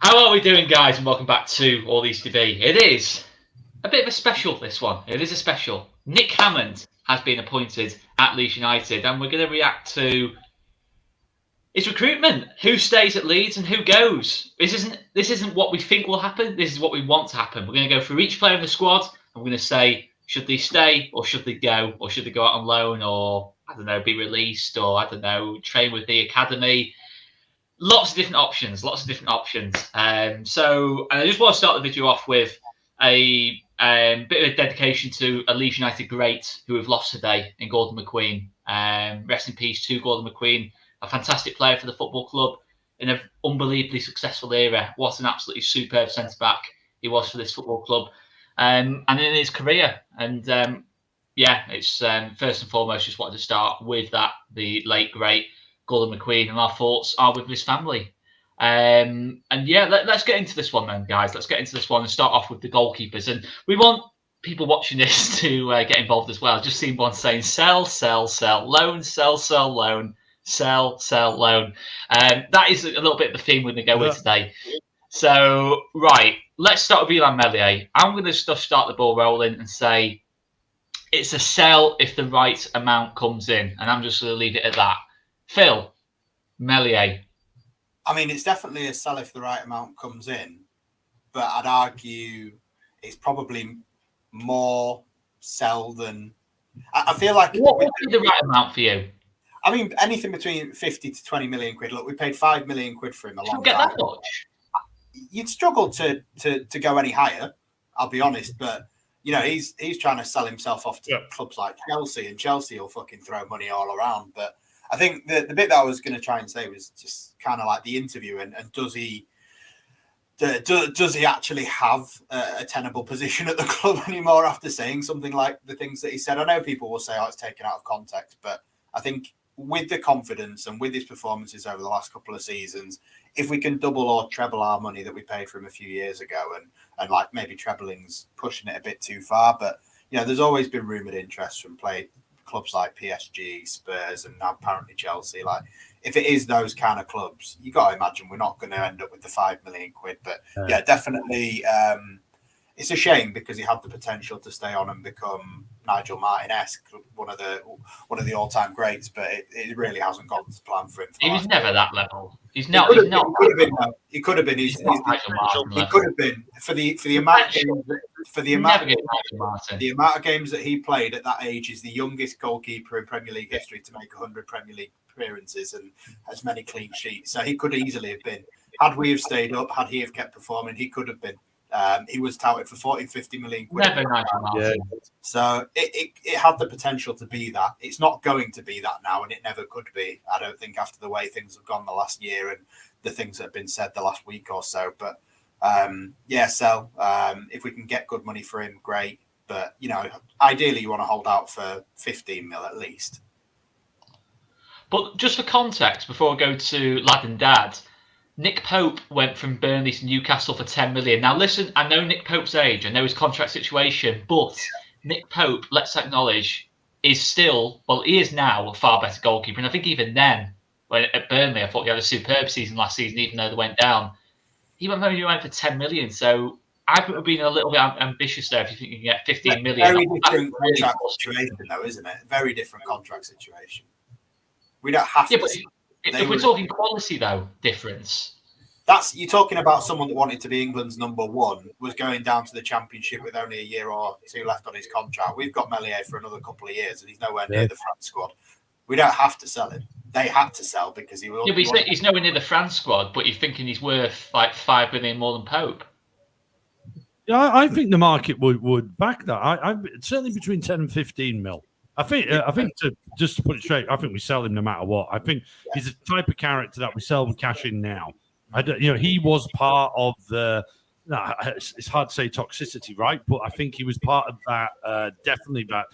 How are we doing, guys? And welcome back to All These TV. It is a bit of a special, this one. It is a special. Nick Hammond has been appointed at Leeds United, and we're going to react to his recruitment. Who stays at Leeds and who goes? This isn't what we think will happen. This is what we want to happen. We're going to go through each player in the squad, and we're going to say, should they stay or should they go? Or should they go out on loan or, I don't know, be released or, I don't know, train with the academy? Lots of different options. And I just want to start the video off with a bit of a dedication to a Leeds United great who we've lost today in Gordon McQueen. Rest in peace to Gordon McQueen, a fantastic player for the football club in an unbelievably successful era. What an absolutely superb centre-back he was for this football club. And in his career. And it's first and foremost, just wanted to start with that, the late, great Gordon McQueen, and our thoughts are with his family. Let's get into this one then, guys. Let's get into this one and start off with the goalkeepers. And we want people watching this to get involved as well. Just seen one saying sell, loan, sell, loan, sell, loan. That is a little bit of the theme we're going to go with today. So, right, let's start with Illan Meslier. I'm going to start the ball rolling and say it's a sell if the right amount comes in. And I'm just going to leave it at that. Phil, Meslier. I mean, it's definitely a sell if the right amount comes in, but I'd argue it's probably more sell than... I feel like... What would be the right amount for you? I mean, anything between 50 to 20 million quid. Look, we paid 5 million quid for him a long time. Get that much? You'd struggle to go any higher, I'll be honest, but... You know, he's trying to sell himself off to clubs like Chelsea, and Chelsea will fucking throw money all around, but... I think the bit that I was going to try and say was just kind of like the interview, and does he actually have a tenable position at the club anymore after saying something like the things that he said? I know people will say, oh, it's taken out of context, but I think with the confidence and with his performances over the last couple of seasons, if we can double or treble our money that we paid for him a few years ago, and like maybe trebling's pushing it a bit too far, but you know, there's always been rumoured interest from clubs like PSG, Spurs, and now apparently Chelsea. Like, if it is those kind of clubs, you got to imagine we're not going to end up with the 5 million quid. But yeah, definitely, it's a shame because he had the potential to stay on and become Nigel Martin-esque, one of the all-time greats. But it really hasn't gone to plan for him. He was never that level. He's not. He could have been. He could have been for the amount of games. The amount of games that he played at that age is the youngest goalkeeper in Premier League history to make 100 Premier League appearances and as many clean sheets. So he could easily have been. Had we have stayed up, had he have kept performing, he could have been. He was touted for 40, 50 million quid. Never Nigel Martin. So it had the potential to be that. It's not going to be that now, and it never could be. I don't think after the way things have gone the last year and the things that have been said the last week or so. But if we can get good money for him, great. But you know, ideally you want to hold out for 15 mil at least. But just for context, before I go to Lad and Dad, Nick Pope went from Burnley to Newcastle for 10 million. Now listen, I know Nick Pope's age, I know his contract situation, but Nick Pope, let's acknowledge, is still, well, he is now a far better goalkeeper. And I think even then, when at Burnley, I thought he had a superb season last season, even though they went down. He went for 10 million. So I think we're being a little bit ambitious there if you think you can get 15 million. Very different contract situation, though, isn't it? Very different contract situation. We don't have to. But if we're talking quality, though, difference. You're talking about someone that wanted to be England's number one, was going down to the Championship with only a year or two left on his contract. We've got Meslier for another couple of years, and he's nowhere near the France squad. We don't have to sell him. They had to sell because he will. Yeah, but he's nowhere near the France squad, but you're thinking he's worth like 5 million more than Pope. Yeah, I think the market would back that. I certainly between 10 and 15 mil. I think just to put it straight, I think we sell him no matter what. I think he's a type of character that we sell and cash in now. He was part of the. It's hard to say toxicity, right? But I think he was part of that. Definitely that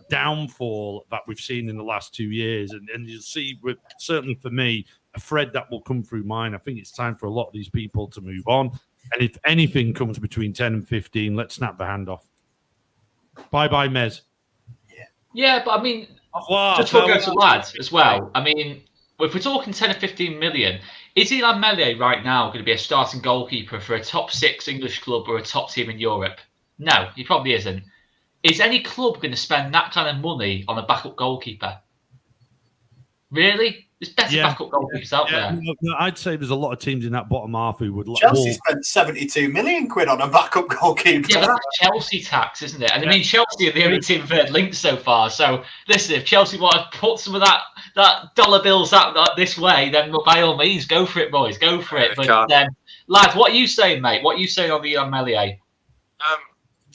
downfall that we've seen in the last 2 years, and you'll see, certainly for me, a thread that will come through mine. I think it's time for a lot of these people to move on. And if anything comes between 10 and 15, let's snap the hand off. Bye, Mez. Yeah, but I mean, just for go to lads as well. I mean, Well, if we're talking 10 or 15 million, is Ilan Melier right now going to be a starting goalkeeper for a top 6 English club or a top team in Europe? No, he probably isn't. Is any club going to spend that kind of money on a backup goalkeeper? Really? There's better backup goalkeepers out there. No, I'd say there's a lot of teams in that bottom half who would. Chelsea spent 72 million quid on a backup goalkeeper. Yeah, but that's Chelsea tax, isn't it? And I mean, Chelsea are the only team they've linked so far. So listen, if Chelsea want to put some of that dollar bills out this way, then by all means, go for it, boys. Go for it. But lads, what are you saying, mate? What are you saying on the Melier?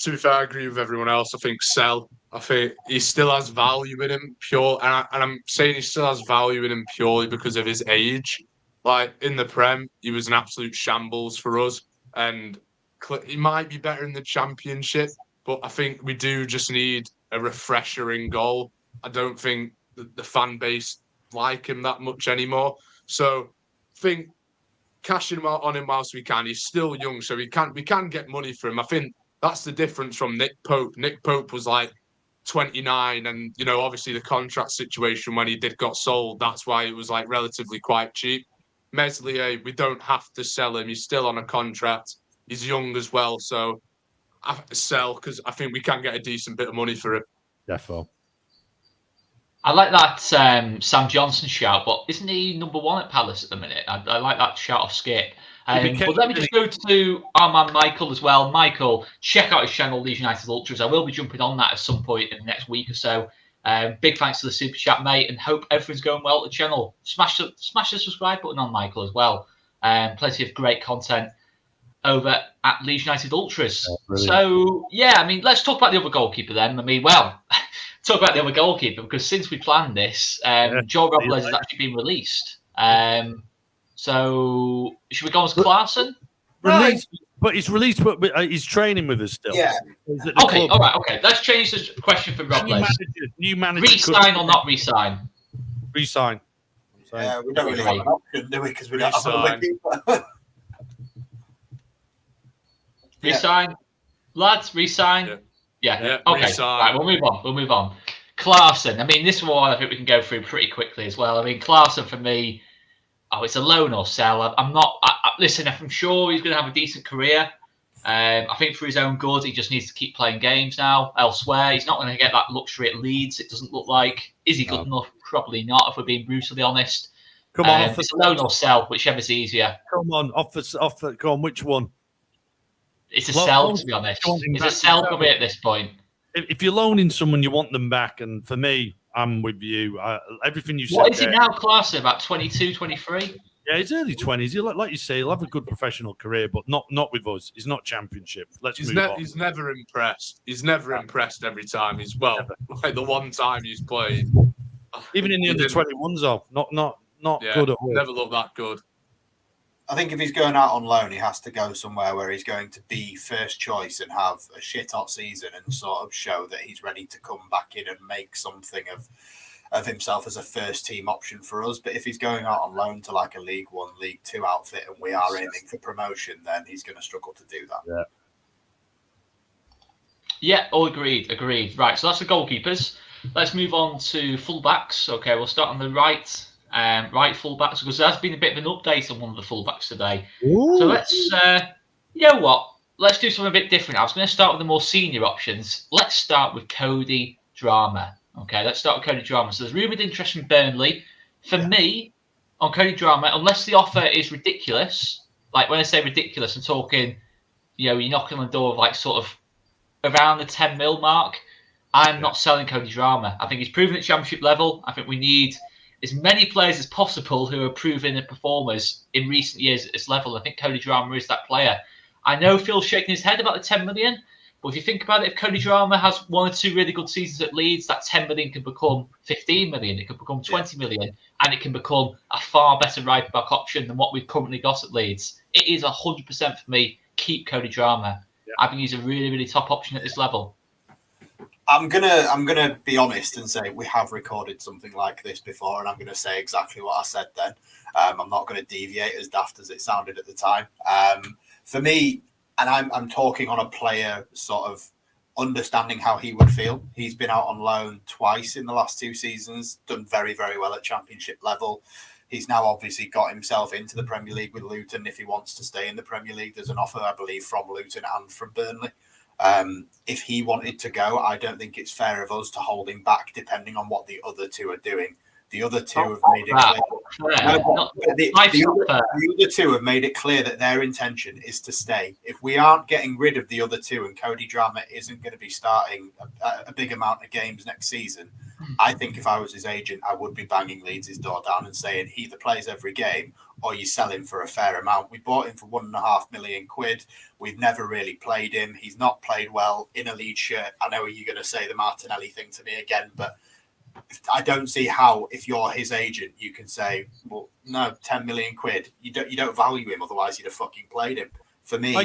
To be fair, I agree with everyone else. I think sell. I think he still has value in him, and I'm saying he still has value in him purely because of his age. Like in the Prem, he was an absolute shambles for us, and he might be better in the Championship, but I think we do just need a refresher in goal. I don't think the fan base like him that much anymore. So I think cashing on him whilst we can. He's still young, so we can get money for him. I think that's the difference from Nick Pope. Nick Pope was like 29, and obviously the contract situation when he got sold, that's why it was like relatively quite cheap. Meslier, we don't have to sell him. He's still on a contract. He's young as well, so I have to sell because I think we can get a decent bit of money for him. Defo. I like that Sam Johnson shout, but isn't he number 1 at Palace at the minute? I like that shout off Skip. But let me just go to our man Michael as well. Michael, check out his channel, Leeds United Ultras. I will be jumping on that at some point in the next week or so. Big thanks to the super chat, mate, and hope everything's going well at the channel. Smash the subscribe button on Michael as well. Plenty of great content over at Leeds United Ultras. Oh, so, yeah, I mean, let's talk about the other goalkeeper then. I mean, talk about the other goalkeeper because since we planned this, Joe Robles has actually been released. So, should we go on to Clarkson? Released, but he's released, but he's training with us still. Yeah. Okay, all right, okay. Let's change the question for Robles. New manager. Resign or not resign? Resign. Yeah, we don't really have an option, do we? Because we don't have a keeper. Resign. Lads, resign. Yeah. Okay. Resign. Right, we'll move on. Clarkson. I mean, this is one I think we can go through pretty quickly as well. I mean, Clarkson for me, it's a loan or sell. I'm not. Listen, I'm sure he's going to have a decent career. I think for his own good, he just needs to keep playing games now elsewhere. He's not going to get that luxury at Leeds. It doesn't look like. Is he good enough? Probably not, if we're being brutally honest. Come on, it's a loan or sell, whichever's easier. Come on, go on. Which one? It's a sell, to be honest. It's a sell for me at this point. If you're loaning someone, you want them back, and for me, I'm with you. Everything you said. What is he now, Clarkson? About 22, 23? Yeah, he's early 20s. Like you say, he'll have a good professional career, but not with us. He's not Championship. Move on. He's never impressed. He's never impressed every time he's like the one time he's played. Even in the under 21s, though, not good at all. Never looked that good. I think if he's going out on loan, he has to go somewhere where he's going to be first choice and have a shit hot season and sort of show that he's ready to come back in and make something of himself as a first team option for us. But if he's going out on loan to like a League One, League Two outfit and we are aiming for promotion, then he's going to struggle to do that. Yeah, all agreed. Right, so that's the goalkeepers. Let's move on to fullbacks. Okay, we'll start on the right. Right fullbacks, because there's been a bit of an update on one of the fullbacks today. Ooh. So let's, you know what? Let's do something a bit different. I was going to start with the more senior options. Let's start with Cody Drama. Okay, let's start with Cody Drama. So there's rumoured interest from Burnley. For me, on Cody Drama, unless the offer is ridiculous, like when I say ridiculous, I'm talking, you're knocking on the door of like sort of around the 10 mil mark. I'm not selling Cody Drama. I think he's proven at Championship level. I think we need as many players as possible who are proven performers in recent years at this level. I think Cody Drama is that player. I know Phil's shaking his head about the 10 million, but if you think about it, if Cody Drama has 1 or 2 really good seasons at Leeds, that 10 million can become 15 million, it could become 20 million, and it can become a far better right back option than what we've currently got at Leeds. It is 100% for me, keep Cody Drama. I think he's a really, really top option at this level. I'm gonna be honest and say we have recorded something like this before, and I'm gonna say exactly what I said then. I'm not gonna deviate as daft as it sounded at the time. For me, and I'm talking on a player sort of understanding how he would feel. He's been out on loan twice in the last 2 seasons, done very, very well at Championship level. He's now obviously got himself into the Premier League with Luton. If he wants to stay in the Premier League, there's an offer, I believe, from Luton and from Burnley. If he wanted to go, I don't think it's fair of us to hold him back, depending on what the other two are doing. The other two have made it clear. The other two have made it clear that their intention is to stay. If we aren't getting rid of the other two, and Cody Drama isn't going to be starting a big amount of games next season, I think if I was his agent, I would be banging Leeds' door down and saying he either plays every game or you sell him for a fair amount. We bought him for £1.5 million. We've never really played him. He's not played well in a Leeds shirt. I know you're going to say the Martinelli thing to me again, but I don't see how, if you're his agent, you can say, well, no, £10 million. You don't value him, otherwise you'd have fucking played him. For me, I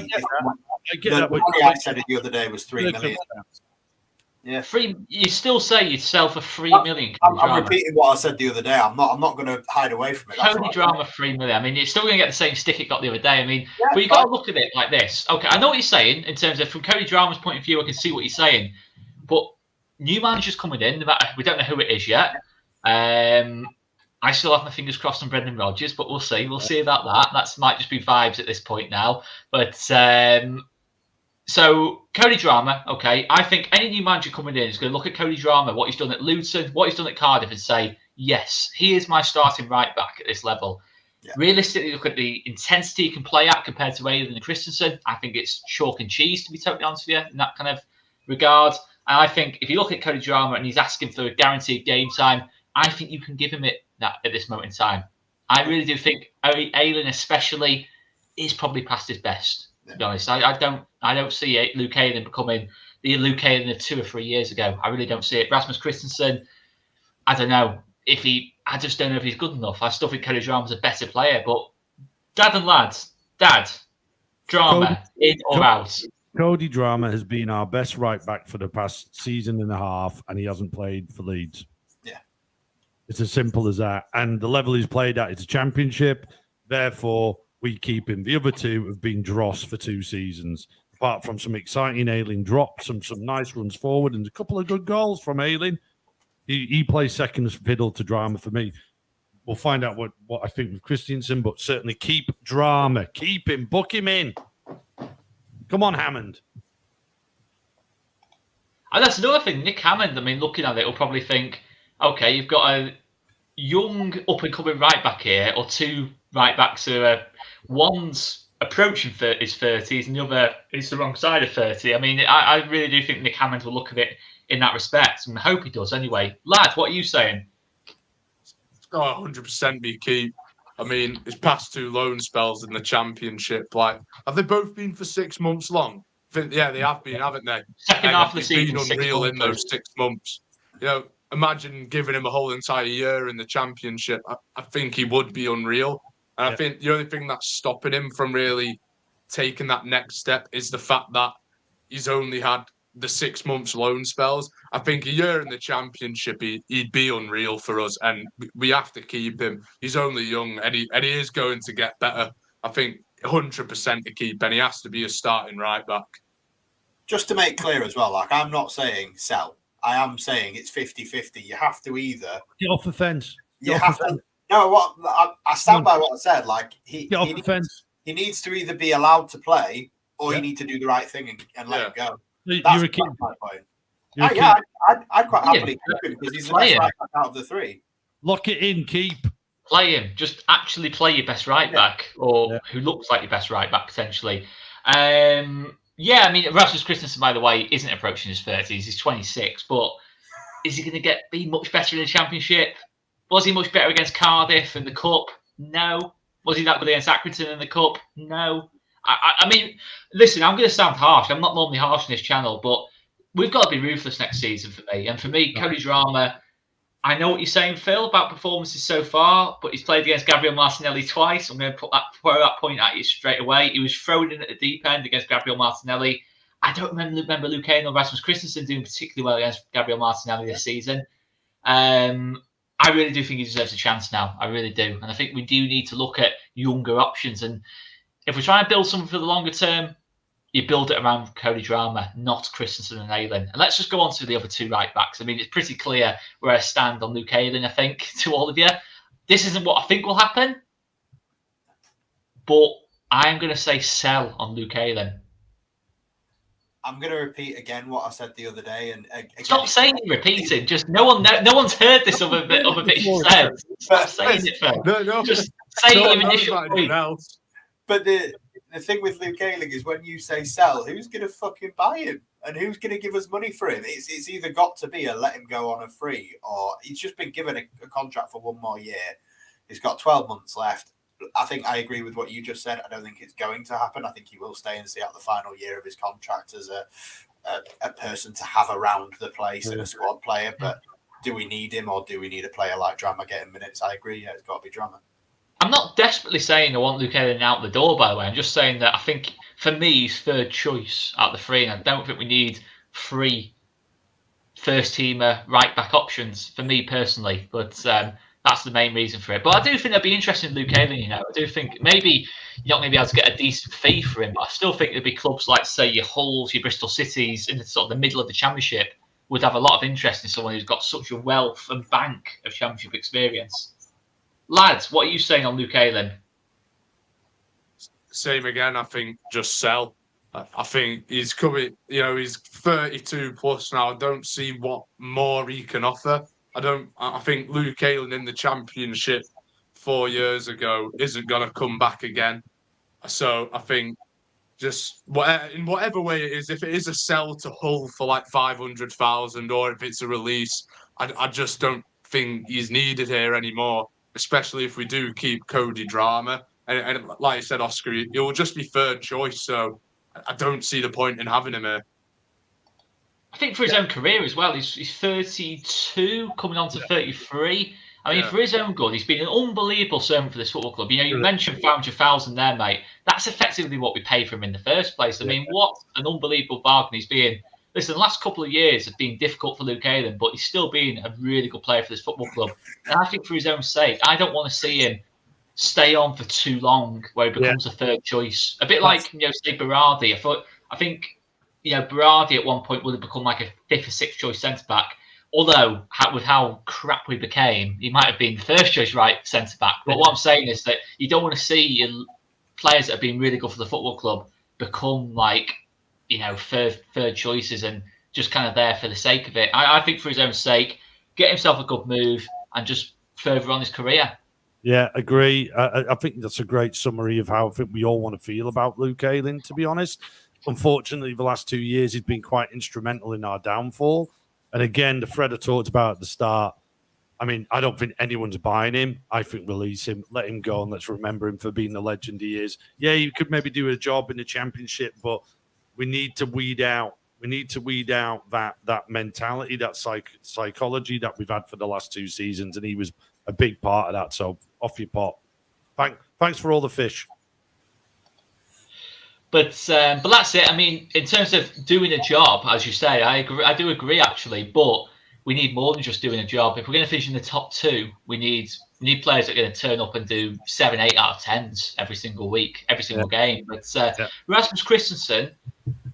said it the other day was £3 million. Yeah, You still say you'd sell for £3 million. I'm repeating what I said the other day. I'm not going to hide away from it. Cody Drama, £3 million. I mean, it's still going to get the same stick it got the other day. I mean, but you got to look at it like this. Okay, I know what you're saying in terms of from Cody Drama's point of view. I can see what you're saying, but new managers coming in. We don't know who it is yet. I still have my fingers crossed on Brendan Rodgers, but we'll see. We'll see about that. That might just be vibes at this point now. But so Cody Drama, okay. I think any new manager coming in is going to look at Cody Drama, what he's done at Luton, what he's done at Cardiff, and say, yes, he is my starting right back at this level. Yeah. Realistically, look at the intensity he can play at compared to Ayling and Christensen. I think it's chalk and cheese, to be totally honest with you, in that kind of regard. And I think if you look at Cody Drama and he's asking for a guaranteed game time, I think you can give him that at this moment in time. I really do think Ayling especially is probably past his best. To be honest, I don't see Luke Ayling becoming the Luke Ayling of 2 or 3 years ago. I really don't see it. Rasmus Christensen, I don't know I just don't know if he's good enough. I still think Cody Drama's a better player, but Drama, in or out? Cody Drama has been our best right back for the past season and a half, and he hasn't played for Leeds. Yeah. It's as simple as that. And the level he's played at is a championship. Therefore, we keep him. The other two have been dross for 2 seasons. Apart from some exciting Ayling drops, some nice runs forward, and a couple of good goals from Ayling. He plays second fiddle to Drama for me. We'll find out what I think with Christensen, but certainly keep Drama. Keep him. Book him in. Come on, Hammond. And that's another thing. Nick Hammond, I mean, looking at it, will probably think, okay, you've got a young up-and-coming right-back here, or 2 right-backs who are one's approaching his 30s and the other is the wrong side of 30. I mean, I really do think Nick Hammond will look at it in that respect, and I hope he does anyway. Lad, what are you saying? It's got 100% be keep. I mean, his past 2 loan spells in the Championship, have they both been for 6 months long? I think, yeah, they have been, haven't they? Second half of the season, been unreal in those 6 months. You know, imagine giving him a whole entire year in the Championship. I think he would be unreal. And I think the only thing that's stopping him from really taking that next step is the fact that he's only had the 6 months loan spells. I think a year in the Championship, he'd be unreal for us, and we have to keep him. He's only young, and he is going to get better. I think 100% to keep, and he has to be a starting right back. Just to make clear as well, I'm not saying sell. I am saying it's 50-50. You have to either get off the fence. No, I stand by what I said. He needs to either be allowed to play, or you need to do the right thing and let him go. That's my point. I'd quite happily keep him because he's the best right back out of the 3. Lock it in, keep. Play him. Just actually play your best right back, or who looks like your best right back potentially. I mean, Rasmus Christensen, by the way, isn't approaching his 30s. He's 26, but is he going to be much better in the Championship? Was he much better against Cardiff in the Cup? No. Was he that good against Accrington in the Cup? No. I mean, listen, I'm going to sound harsh. I'm not normally harsh on this channel, but we've got to be ruthless next season for me. And for me, Cody Drama, I know what you're saying, Phil, about performances so far, but he's played against Gabriel Martinelli twice. I'm going to throw that point at you straight away. He was thrown in at the deep end against Gabriel Martinelli. I don't remember Luke Ayling or Rasmus Christensen doing particularly well against Gabriel Martinelli this season. I really do think he deserves a chance now. I really do. And I think we do need to look at younger options. And if we're trying to build something for the longer term, you build it around Cody Drama, not Christensen and Ayling. And let's just go on to the other two right backs. I mean, it's pretty clear where I stand on Luke Ayling, I think, to all of you. This isn't what I think will happen, but I'm going to say sell on Luke Ayling. I'm going to repeat again what I said the other day. And stop saying repeating. Just no one's heard this other bit you said. Stop saying it, Phil. No. Just say your initial point. But the thing with Luke Ayling is when you say sell, who's going to fucking buy him? And who's going to give us money for him? It's either got to be a let him go on a free, or he's just been given a contract for one more year. He's got 12 months left. I think I agree with what you just said. I don't think it's going to happen. I think he will stay and see out the final year of his contract as a person to have around the place and a squad player. But do we need him, or do we need a player like Drama getting minutes? I agree. Yeah, it's got to be Drama. I'm not desperately saying I want Luke Ayling out the door, by the way. I'm just saying that I think, for me, he's third choice out of the three, and I don't think we need three first-teamer right-back options, for me personally. But that's the main reason for it. But I do think it'd be interesting in Luke Ayling, I do think maybe you're not going to be able to get a decent fee for him, but I still think there'd be clubs like, say, your Hulls, your Bristol Cities, in the sort of the middle of the Championship, would have a lot of interest in someone who's got such a wealth and bank of Championship experience. Lads, what are you saying on Luke Ayling? Same again. I think just sell. I think he's coming. He's 32 plus now. I don't see what more he can offer. I think Luke Ayling in the Championship 4 years ago isn't going to come back again. So I think just in whatever way it is, if it is a sell to Hull for like 500,000, or if it's a release, I just don't think he's needed here anymore. Especially if we do keep Cody Drama. And like I said, Oscar, it will just be third choice. So I don't see the point in having him here. I think for his own career as well, he's 32, coming on to 33. I mean, for his own good, he's been an unbelievable servant for this football club. You mentioned 500,000 there, mate. That's effectively what we paid for him in the first place. I mean, what an unbelievable bargain he's been. Listen, the last couple of years have been difficult for Luke Ayling, but he's still been a really good player for this football club. And I think for his own sake, I don't want to see him stay on for too long where he becomes a third choice. A bit like, say, Berardi. I think Berardi at one point would have become like a fifth or sixth choice centre-back. Although, with how crap we became, he might have been the first choice right centre-back. But what I'm saying is that you don't want to see your players that have been really good for the football club become like, third choices and just kind of there for the sake of it. I think for his own sake, get himself a good move and just further on his career. Yeah, agree. I think that's a great summary of how I think we all want to feel about Luke Ayling, to be honest. Unfortunately, the last 2 years, he's been quite instrumental in our downfall. And again, the thread I talked about at the start, I mean, I don't think anyone's buying him. I think release him, let him go, and let's remember him for being the legend he is. Yeah, he could maybe do a job in the Championship, but we need to weed out. We need to weed out that mentality, that psychology that we've had for the last 2 seasons, and he was a big part of that. So off your pot. Thanks for all the fish. But that's it. I mean, in terms of doing a job, as you say, I do agree actually. But we need more than just doing a job. If we're going to finish in the top 2, we need players that are going to turn up and do 7, 8 out of 10s every single week, every single game. But Rasmus Christensen,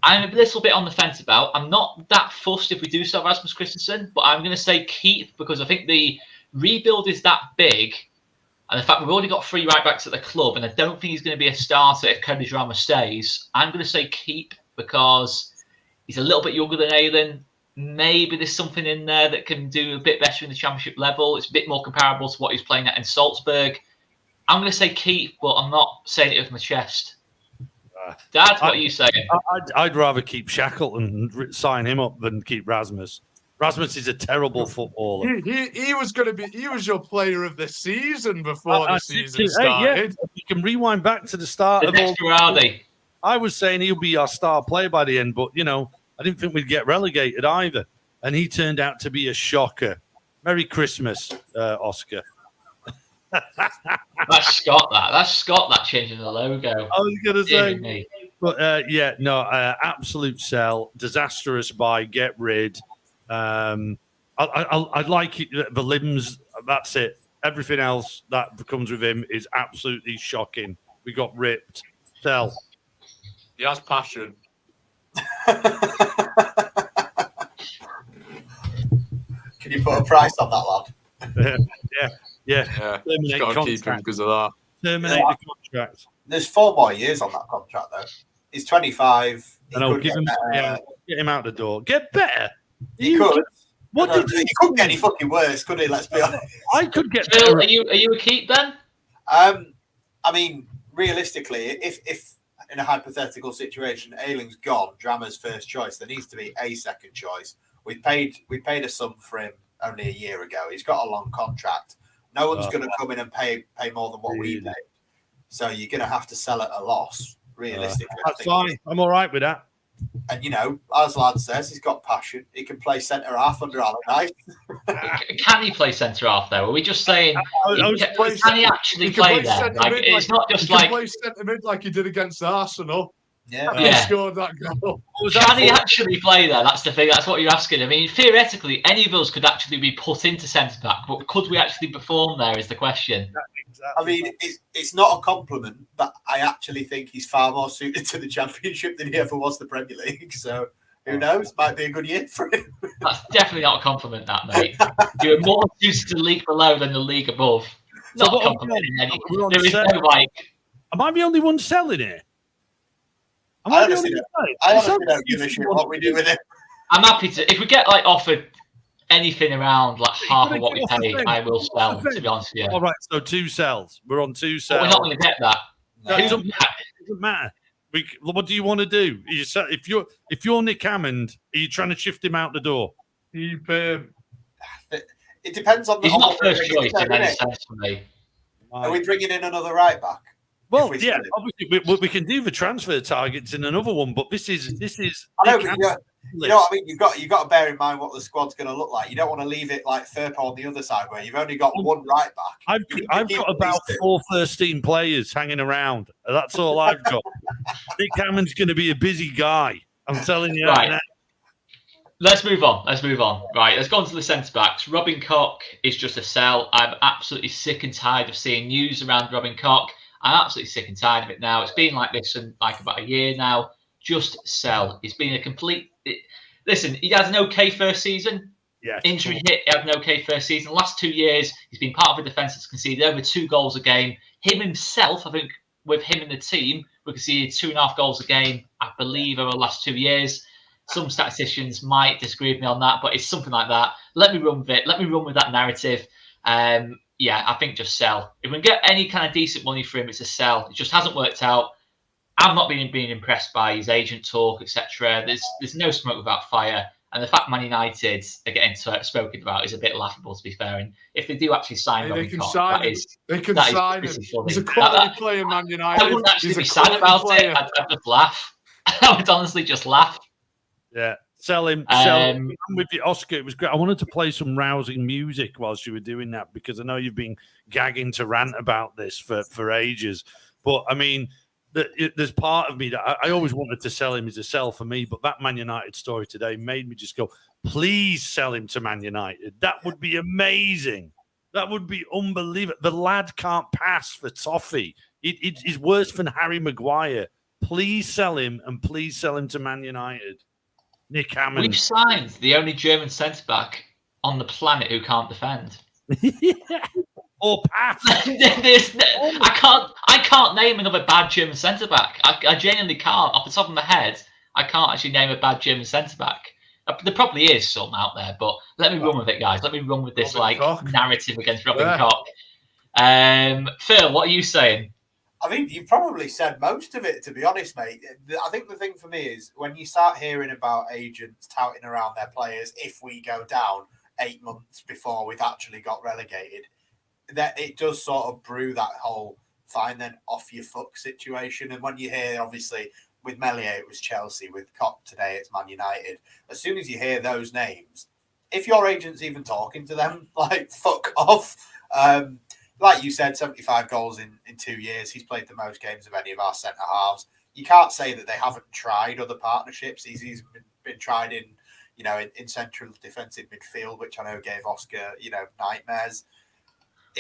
I'm a little bit on the fence about. I'm not that fussed if we do sell Rasmus Christensen, but I'm going to say keep, because I think the rebuild is that big. And the fact we've already got 3 right backs at the club, and I don't think he's going to be a starter if Cody Drama stays. I'm going to say keep, because he's a little bit younger than Ayling. Maybe there's something in there that can do a bit better in the Championship level. It's a bit more comparable to what he's playing at in Salzburg. I'm going to say keep, but I'm not saying it with my chest. Dad, what are you saying? I'd rather keep Shackleton and sign him up than keep Rasmus. Rasmus is a terrible footballer. He was going to be. He was your player of the season before the season started. You can rewind back to the start of all. I was saying he'll be our star player by the end, but I didn't think we'd get relegated either, and he turned out to be a shocker. Merry Christmas, Oscar. That's Scott. That's Scott. That changing the logo. I was going to say, but absolute sell, disastrous buy, get rid. I'd like it, the limbs. That's it. Everything else that comes with him is absolutely shocking. We got ripped. Sell. He has passion. Can you put a price on that, lad? Yeah. Just got to keep him because of that. Terminate the contract. There's 4 more years on that contract, though. He's 25. He could get him out the door. Get better. He could. What did he couldn't get any fucking worse, could he? Let's be honest. I could get Phil, better. are you a keep then? I mean, realistically, if in a hypothetical situation, Ayling's gone, Drama's first choice, there needs to be a second choice. We paid a sum for him only a year ago. He's got a long contract. No one's going to come in and pay more than what we paid. So you're going to have to sell at a loss, realistically. That's fine. I'm all right with that. And, as Lad says, he's got passion. He can play centre-half under Allardyce. Can he play centre-half, though? Are we just saying, can he actually play there? It's not just he can play centre-mid like he did against Arsenal. Yeah. He scored that goal. Can he actually play there? That's the thing. That's what you're asking. I mean, theoretically, any of us could actually be put into centre-back, but could we actually perform there is the question. I mean, it's not a compliment, but I actually think he's far more suited to the Championship than he ever was the Premier League. So who knows? Might be a good year for him. That's definitely not a compliment, that, mate. You're more suited to the league below than the league above. Not a compliment in any. There is no Am I the only one selling it? I honestly don't give a shit what we do with it. I'm happy to. If we get offered anything around half of what we pay, I will sell. To be honest with you. All right, so 2 sells. We're on 2 sells. But we're not going to get that. No. It doesn't matter. What do you want to do? If you're Nick Hammond, are you trying to shift him out the door? Keep him. It depends on the. He's not first choice in any sense for me. Are we bringing in another right back? Well, obviously we can do the transfer targets in another one, but this is. I know, but you know what I mean. You've got to bear in mind what the squad's going to look like. You don't want to leave it like Firpo on the other side where you've only got one right back. I've got about 4 first-team players hanging around. That's all I've got. Nick Hammond's going to be a busy guy. I'm telling you. Right. Let's move on. Right, let's go on to the centre-backs. Robin Koch is just a sell. I'm absolutely sick and tired of seeing news around Robin Koch. I'm absolutely sick and tired of it now. It's been like this for about a year now. Just sell. It's been a complete... Listen, he has an okay first season. Yeah. Injury hit, he had an okay first season. The last 2 years, he's been part of a defence that's conceded over 2 goals a game. Him himself, I think, with him in the team, we conceded 2.5 goals a game, I believe, over the last 2 years. Some statisticians might disagree with me on that, but it's something like that. Let me run with it. Let me run with that narrative. I think just sell. If we can get any kind of decent money for him, it's a sell. It just hasn't worked out. I'm not being impressed by his agent talk, etc. There's no smoke without fire. And the fact Man United are getting spoken about is a bit laughable, to be fair. And if they do actually sign Robin Koch, they can sign him. He's a quality player, Man United. I wouldn't actually be sad about it. I'd just laugh. I would honestly just laugh. Yeah. Sell him. I'm with you, Oscar. It was great. I wanted to play some rousing music whilst you were doing that because I know you've been gagging to rant about this for ages. But I mean, there's part of me that I always wanted to sell him as a sell for me, but that Man United story today made me just go, please sell him to Man United. That would be amazing. That would be unbelievable. The lad can't pass for toffee. It's worse than Harry Maguire. Please sell him, and please sell him to Man United. Nick Hammond. We've signed the only German centre-back on the planet who can't defend. Or pass. I can't name another bad German centre-back. I genuinely can't. Off the top of my head, I can't actually name a bad German centre-back. There probably is some out there, but let me run with it, guys. Let me run with this narrative against Robin Koch. Phil, what are you saying? I think you probably said most of it, to be honest, mate. I think the thing for me is when you start hearing about agents touting around their players, if we go down 8 months before we've actually got relegated, that it does sort of brew that whole fine then off your fuck situation. And when you hear, obviously, with Meslier, it was Chelsea. With Koch today, it's Man United. As soon as you hear those names, if your agent's even talking to them, fuck off. Like you said, 75 goals in 2 years. He's played the most games of any of our centre halves. You can't say that they haven't tried other partnerships. He's been tried in central defensive midfield, which I know gave Oscar nightmares.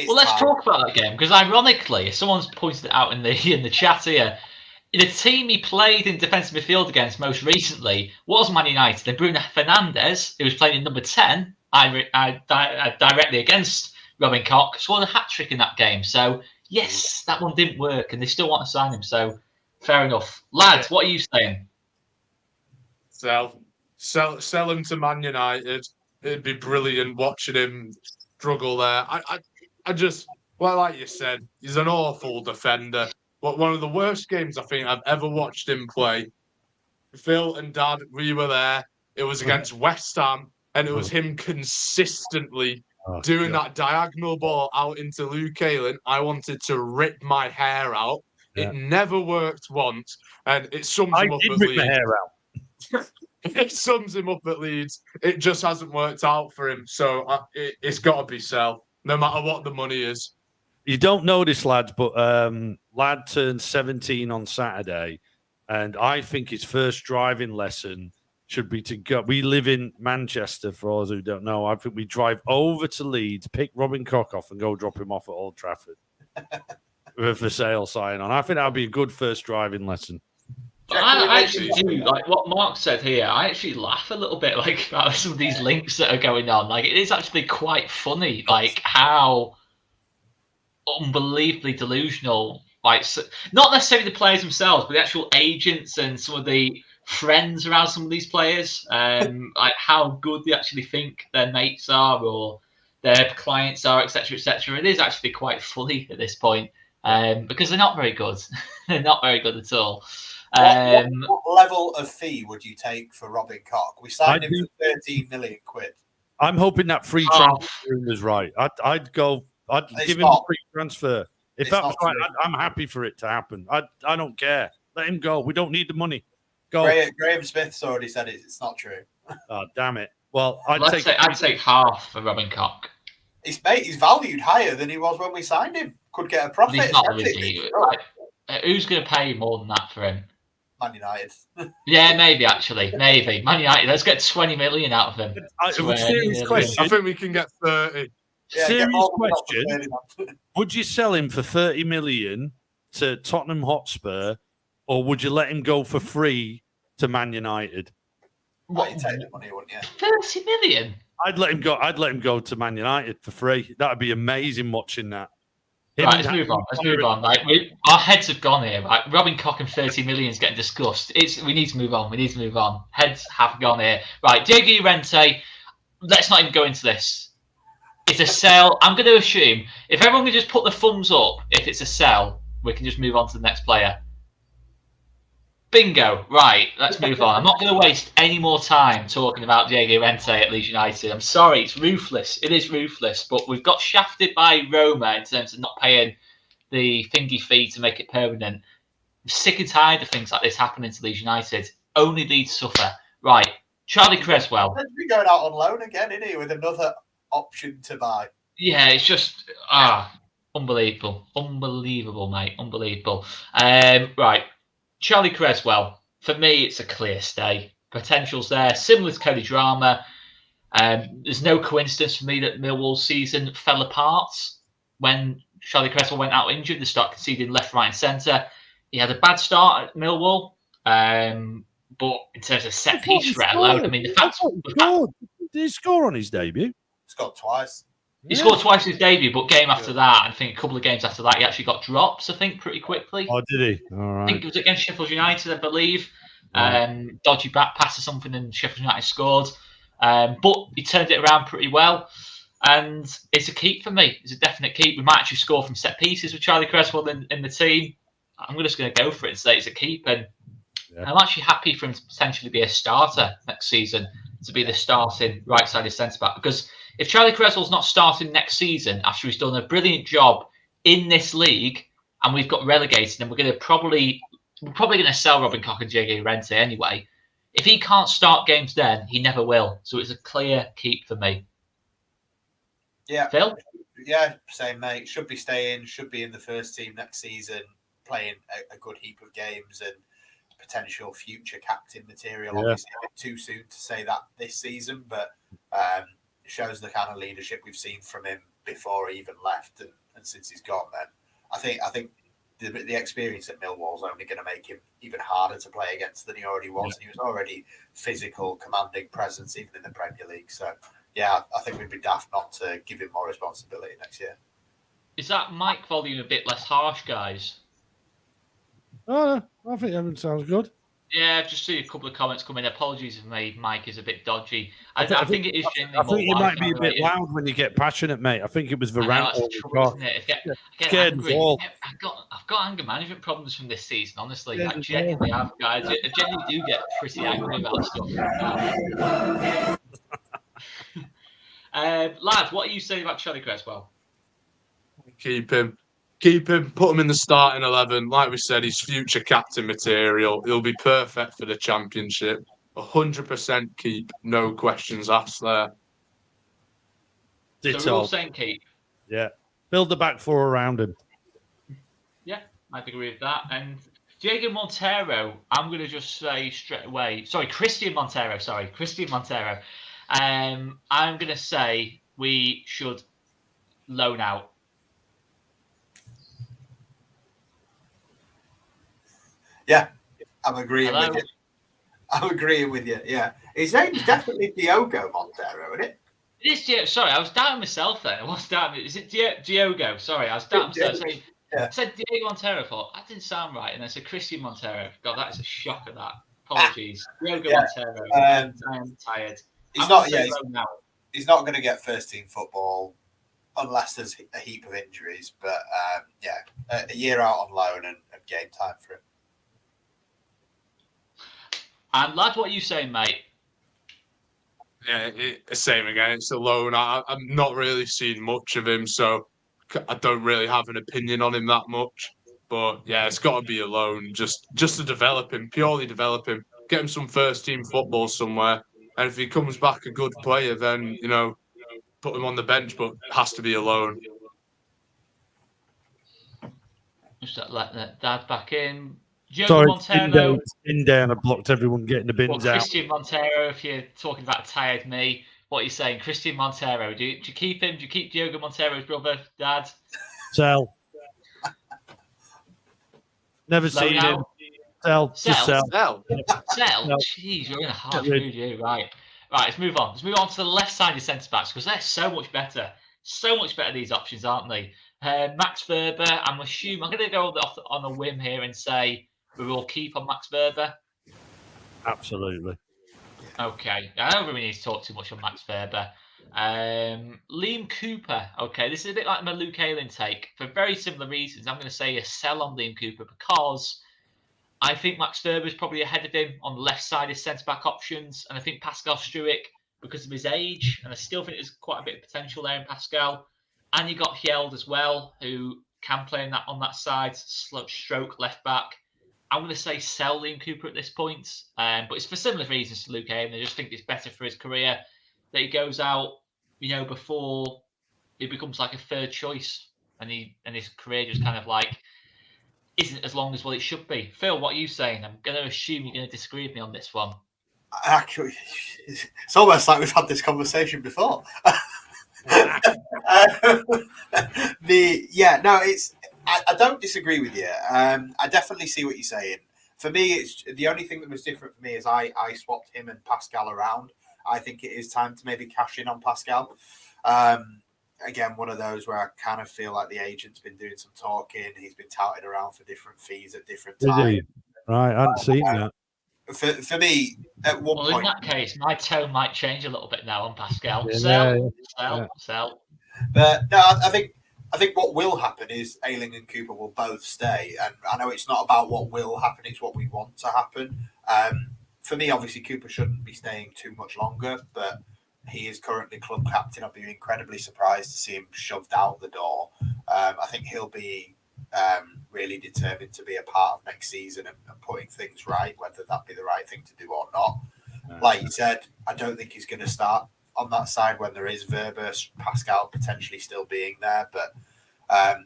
Let's talk about that game because, ironically, someone's pointed it out in the chat here. the team he played in defensive midfield against most recently was Man United. And Bruno Fernandes, who was playing in number 10, directly against Robin Koch, scored a hat-trick in that game. So, yes, that one didn't work, and they still want to sign him. So, fair enough. Lads, what are you saying? Sell him to Man United. It'd be brilliant watching him struggle there. I just, well, like you said, he's an awful defender. But one of the worst games I think I've ever watched him play. Phil and Dad, we were there. It was against West Ham, and it was him consistently doing that diagonal ball out into Luke Ayling. I wanted to rip my hair out. Yeah. It never worked once, and it sums him up at Leeds. My hair out. It sums him up at Leeds. It just hasn't worked out for him, so it's got to be sell, no matter what the money is. You don't know this, lads, but lad turned 17 on Saturday, and I think his first driving lesson should be to go. We live in Manchester, for those who don't know. I think we drive over to Leeds, pick Robin Koch off, and go drop him off at Old Trafford with a for sale sign on. I think that would be a good first driving lesson. I actually do, like what Mark said here, I actually laugh a little bit like about some of these links that are going on. Like, it is actually quite funny, like how unbelievably delusional, like, not necessarily the players themselves, but the actual agents and some of the friends around some of these players, like how good they actually think their mates are or their clients are, etc., etc. It is actually quite funny at this point, because they're not very good. They're not very good at all. What level of fee would you take for Robin Koch? We signed him for 13 million quid. I'm hoping that free transfer is right. I'd give him a free transfer. If that was right, I'm happy for it to happen. I don't care. Let him go. We don't need the money. Go. Graham Smith's already said it's not true. Oh, damn it. Well, I'd take half for Robin Koch. He's valued higher than he was when we signed him. Could get a profit. He's not really. Who's going to pay more than that for him? Man United. Yeah, maybe actually. Maybe. Man United. Let's get 20 million out of him. Serious question. I think we can get 30. Yeah, serious question. Would you sell him for 30 million to Tottenham Hotspur, or would you let him go for free to Man United? What, you take the money, wouldn't you? 30 million? I'd let him go to Man United for free. That'd be amazing watching that. Right, let's move on. Like, our heads have gone here. Right? Robin Koch and 30 million is getting discussed. We need to move on. Heads have gone here. Right, Diego Llorente, let's not even go into this. It's a sell. I'm going to assume if everyone can just put the thumbs up if it's a sell, we can just move on to the next player. Bingo. Right, let's move on. I'm not going to waste any more time talking about Diego Llorente at Leeds United. I'm sorry, it's ruthless. It is ruthless, but we've got shafted by Roma in terms of not paying the thingy fee to make it permanent. I'm sick and tired of things like this happening to Leeds United. Only Leeds suffer. Right, Charlie Creswell. He's going out on loan again, isn't he, with another option to buy? Yeah, it's just unbelievable, mate, unbelievable. Right. Charlie Creswell, for me, it's a clear stay. Potential's there, similar to Cody Drama. There's no coincidence for me that Millwall's season fell apart when Charlie Creswell went out injured. They started conceding left, right, and centre. He had a bad start at Millwall, but in terms of set piece threat alone, I mean, the fact did he score on his debut? He scored twice. He scored twice in his debut, but game after that, I think a couple of games after that, he actually got drops, I think, pretty quickly. Oh, did he? All right. I think it was against Sheffield United, I believe. Dodgy back pass or something, and Sheffield United scored. But he turned it around pretty well. And it's a keep for me. It's a definite keep. We might actually score from set pieces with Charlie Creswell in the team. I'm just going to go for it and say it's a keep. And I'm actually happy for him to potentially be a starter next season, to be the starting right-sided centre-back. Because if Charlie Creswell's not starting next season after he's done a brilliant job in this league and we've got relegated, then we're probably going to sell Robin Koch and Diego Llorente anyway. If he can't start games then, he never will. So it's a clear keep for me. Yeah. Phil? Yeah, same, mate. Should be staying, should be in the first team next season, playing a good heap of games and potential future captain material. Yeah. Obviously, a bit too soon to say that this season, but shows the kind of leadership we've seen from him before he even left and since he's gone. Then I think the experience at Millwall is only going to make him even harder to play against than he already was. And he was already physical, commanding presence even in the Premier League. So, yeah, I think we'd be daft not to give him more responsibility next year. Is that mic volume a bit less harsh, guys? Oh, I think everything sounds good. Yeah, I've just seen a couple of comments come in. Apologies if my mic is a bit dodgy. I think it is generally I more think you might be a Wi-Fi bit loud when you get passionate, mate. I think it was the I know, rant. that's the trouble, isn't it? I get Scared us angry. all. I've got anger management problems from this season, honestly. Scared I us genuinely have, guys. I genuinely do get pretty angry about stuff. Lads, what are you saying about Charlie Cresswell? Keep him. Put him in the starting 11. Like we said, he's future captain material. He'll be perfect for the Championship. 100% keep. No questions asked there. So we're all saying keep. Yeah. Build the back four around him. Yeah, I'd agree with that. And Diego Montero, I'm going to just say straight away. Sorry, Christian Montero. I'm going to say we should loan out. Yeah, I'm agreeing with you. Yeah. His name's definitely Diogo Montero, isn't it? It is Diogo. Sorry, I was doubting myself then. I was doubting. Is it Diogo? Sorry, I was doubting myself. I said Diego Montero. I thought that didn't sound right. And I said Christian Montero. God, that is a shocker, that. Apologies. Diogo Montero. I am tired. He's not going to get first team football unless there's a heap of injuries. But a year out on loan and game time for him. And lad, what are you saying, mate? Yeah, same again. It's a loan. I'm not really seeing much of him, so I don't really have an opinion on him that much. But yeah, it's got to be a loan, just to develop him, purely develop him, get him some first team football somewhere. And if he comes back a good player, then put him on the bench. But it has to be a loan. Just let the dad back in. Sorry, Montero. in there, and I blocked everyone getting the bins out. Christian Montero, if you're talking about tired me, what are you saying? Christian Montero, do you keep him? Do you keep Diogo Montero's brother, Dad? Sell. Never seen him. Sell. Just sell. Sell? Jeez, you're in a harsh mood, you. Right, let's move on. Let's move on to the left-sided centre-backs because they're so much better. So much better, these options, aren't they? Max Verber, I'm going to go on a whim here and say we will keep on Max Verber. Absolutely. Okay. I don't really need to talk too much on Max Verber. Liam Cooper. Okay, this is a bit like my Luke Ayling take. For very similar reasons, I'm going to say a sell on Liam Cooper because I think Max Verber is probably ahead of him on the left side of centre-back options. And I think Pascal Struijk, because of his age, and I still think there's quite a bit of potential there in Pascal. And you got Hjeld as well, who can play on that side, stroke left back. I'm going to say sell Liam Cooper at this point, but it's for similar reasons to Luke Ayling. I just think it's better for his career that he goes out, before he becomes like a third choice, and his career just kind of like isn't as long as what it should be. Phil, what are you saying? I'm going to assume you're going to disagree with me on this one. Actually, it's almost like we've had this conversation before. I don't disagree with you. I definitely see what you're saying. For me, it's the only thing that was different for me is I swapped him and Pascal around. I think it is time to maybe cash in on Pascal. Again, one of those where I kind of feel like the agent's been doing some talking. He's been touted around for different fees at different times. Right, I hadn't seen that. For me, at one point... in that case, my tone might change a little bit now on Pascal. Sell. But no, I think what will happen is Ayling and Cooper will both stay. And I know it's not about what will happen, it's what we want to happen. For me, obviously, Cooper shouldn't be staying too much longer, but he is currently club captain. I'd be incredibly surprised to see him shoved out the door. I think he'll be really determined to be a part of next season and putting things right, whether that be the right thing to do or not. Like you said, I don't think he's going to start on that side when there is Verber, Pascal potentially still being there. But I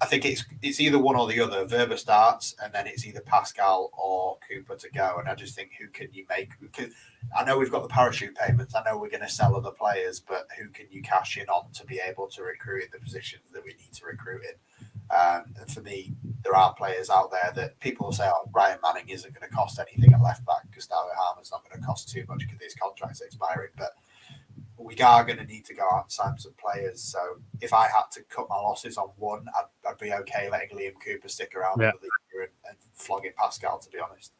think it's either one or the other. Verber starts, and then it's either Pascal or Cooper to go. And I just think, who can you make? Because I know we've got the parachute payments. I know we're going to sell other players, but who can you cash in on to be able to recruit in the positions that we need to recruit in? And for me, there are players out there that people will say, "Oh, Ryan Manning isn't going to cost anything at left back. Gustavo Hammond's not going to cost too much because his contract's expiring." But we are going to need to go out and sign some players. So if I had to cut my losses on one, I'd be okay letting Liam Cooper stick around another year and flogging Pascal, to be honest.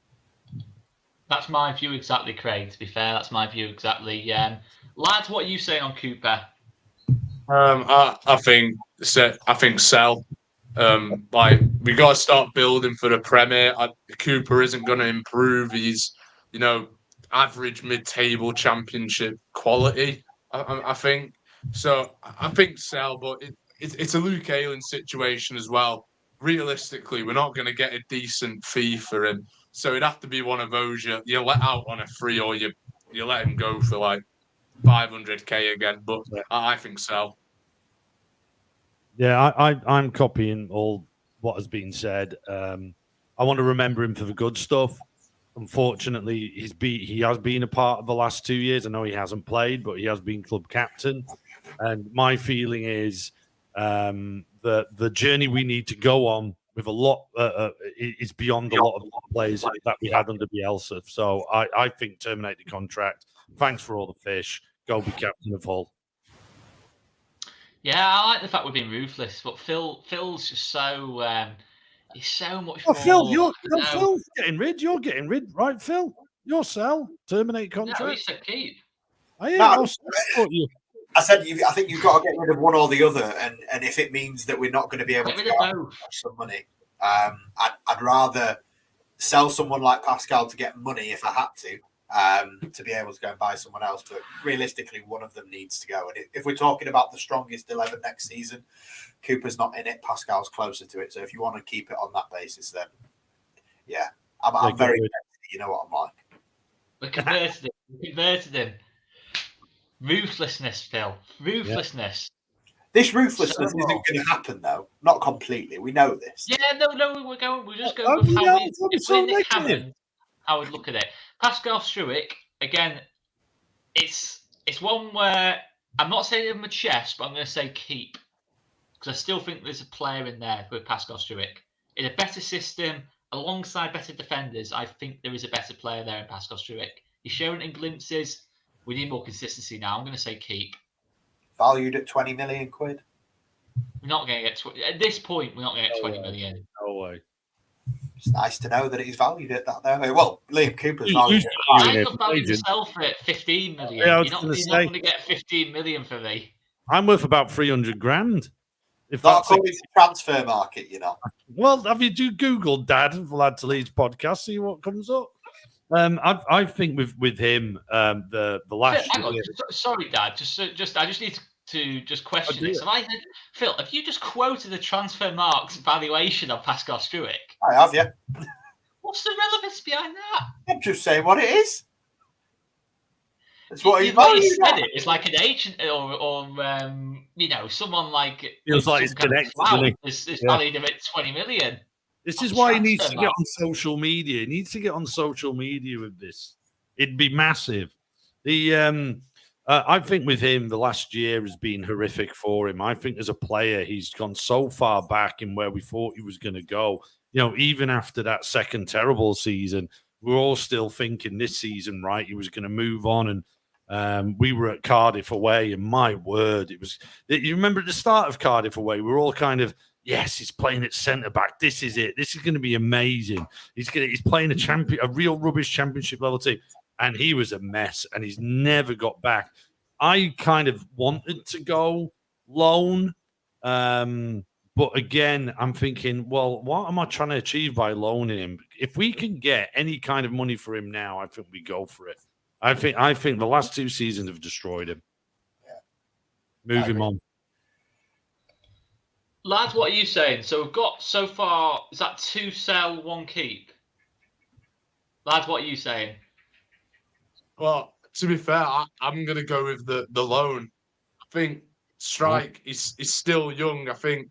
That's my view exactly, Craig. To be fair, that's my view exactly. Lads, what are you saying on Cooper? I think sell. Like we got to start building for the Premier. Cooper isn't going to improve. He's, average mid-table championship quality. I think so. I think sell, but it's a Luke Ayling situation as well. Realistically, we're not going to get a decent fee for him, so it'd have to be one of those you let out on a free, or you let him go for like 500k again. But I think sell. Yeah, I'm copying all what has been said. I want to remember him for the good stuff. Unfortunately, he has been a part of the last 2 years. I know he hasn't played, but he has been club captain. And my feeling is that the journey we need to go on with a lot is beyond a lot of players that we had under Bielsa. So I think terminate the contract. Thanks for all the fish. Go be captain of Hull. Yeah, I like the fact we're being ruthless, but Phil's just so he's so much more. Phil's getting rid. You're getting rid, right, Phil? You're sell, terminate contract. No, he said keep. I said I think you've got to get rid of one or the other, and if it means that we're not going to be able to get some money, I'd rather sell someone like Pascal to get money if I had to be able to go and buy someone else. But realistically, one of them needs to go. And if we're talking about the strongest 11 next season, Cooper's not in it. Pascal's closer to it. So if you want to keep it on that basis, then yeah, I'm very, you know what I'm like. We converted him. Ruthlessness, Phil. Ruthlessness. Yeah. This ruthlessness isn't going to happen, though. Not completely. We know this. Yeah, no, we're just going with Hammond. I would look at it. Pascal Struijk, again, it's one where I'm not saying give him a chest, but I'm going to say keep. Because I still think there's a player in there with Pascal Struijk. In a better system, alongside better defenders, I think there is a better player there in Pascal Struijk. He's showing it in glimpses. We need more consistency now. I'm going to say keep. Valued at 20 million quid? We're not going to get... At this point, we're not going to get 20 million. No way. It's nice to know that he's valued at that now. Well, Liam Cooper's valued at that. I could value myself at 15 million. Yeah, you're not going to get 15 million for me. I'm worth about 300 grand. If that's according to transfer market, Well, have you Googled Dad Vlad to Leeds podcast? See what comes up. I think with him, the last. Year... Sorry, Dad. I just need to question this. Have I heard, Phil? Have you just quoted the transfer marks valuation of Pascal Struijk? I have, yeah. What's the relevance behind that? I'm just saying what it is. That's what he said. It's like an agent or someone like. Feels like it's connected. It's valued at 20 million. This is why he needs to get on social media. He needs to get on social media with this. It'd be massive. I think with him, the last year has been horrific for him. I think as a player, he's gone so far back in where we thought he was going to go. Even after that second terrible season, we're all still thinking this season, right, he was going to move on. And we were at Cardiff away, and my word, it was. You remember at the start of Cardiff away, we were all kind of, yes, he's playing at centre back. This is it. This is going to be amazing. He's playing a real rubbish championship level team, and he was a mess, and he's never got back. I kind of wanted to go loan, but again, I'm thinking, well, what am I trying to achieve by loaning him? If we can get any kind of money for him now, I think we go for it. I think the last 2 seasons have destroyed him. Yeah. Move him on. Lads, what are you saying? So we've got so far, is that 2 sell, 1 keep? Lads, what are you saying? Well, to be fair, I'm going to go with the loan. I think Struijk is still young. I think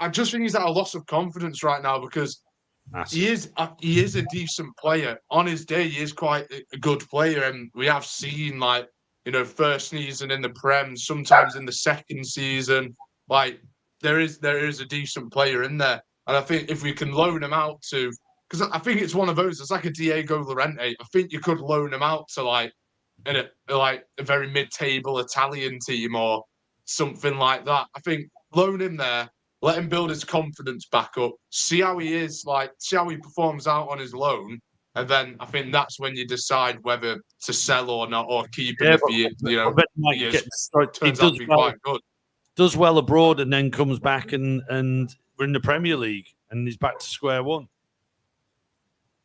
I just think he's at a loss of confidence right now because he is a decent player. On his day, he is quite a good player, and we have seen first season in the Prem, sometimes in the second season, there is a decent player in there. And I think if we can loan him out to, because I think it's one of those, it's like a Diego Llorente. I think you could loan him out to like a very mid-table Italian team or something like that. I think loan him there, let him build his confidence back up, see how he is, see how he performs out on his loan. And then I think that's when you decide whether to sell or not, or keep him if he turns out to be quite good. Does well abroad and then comes back and we're in the Premier League and he's back to square one.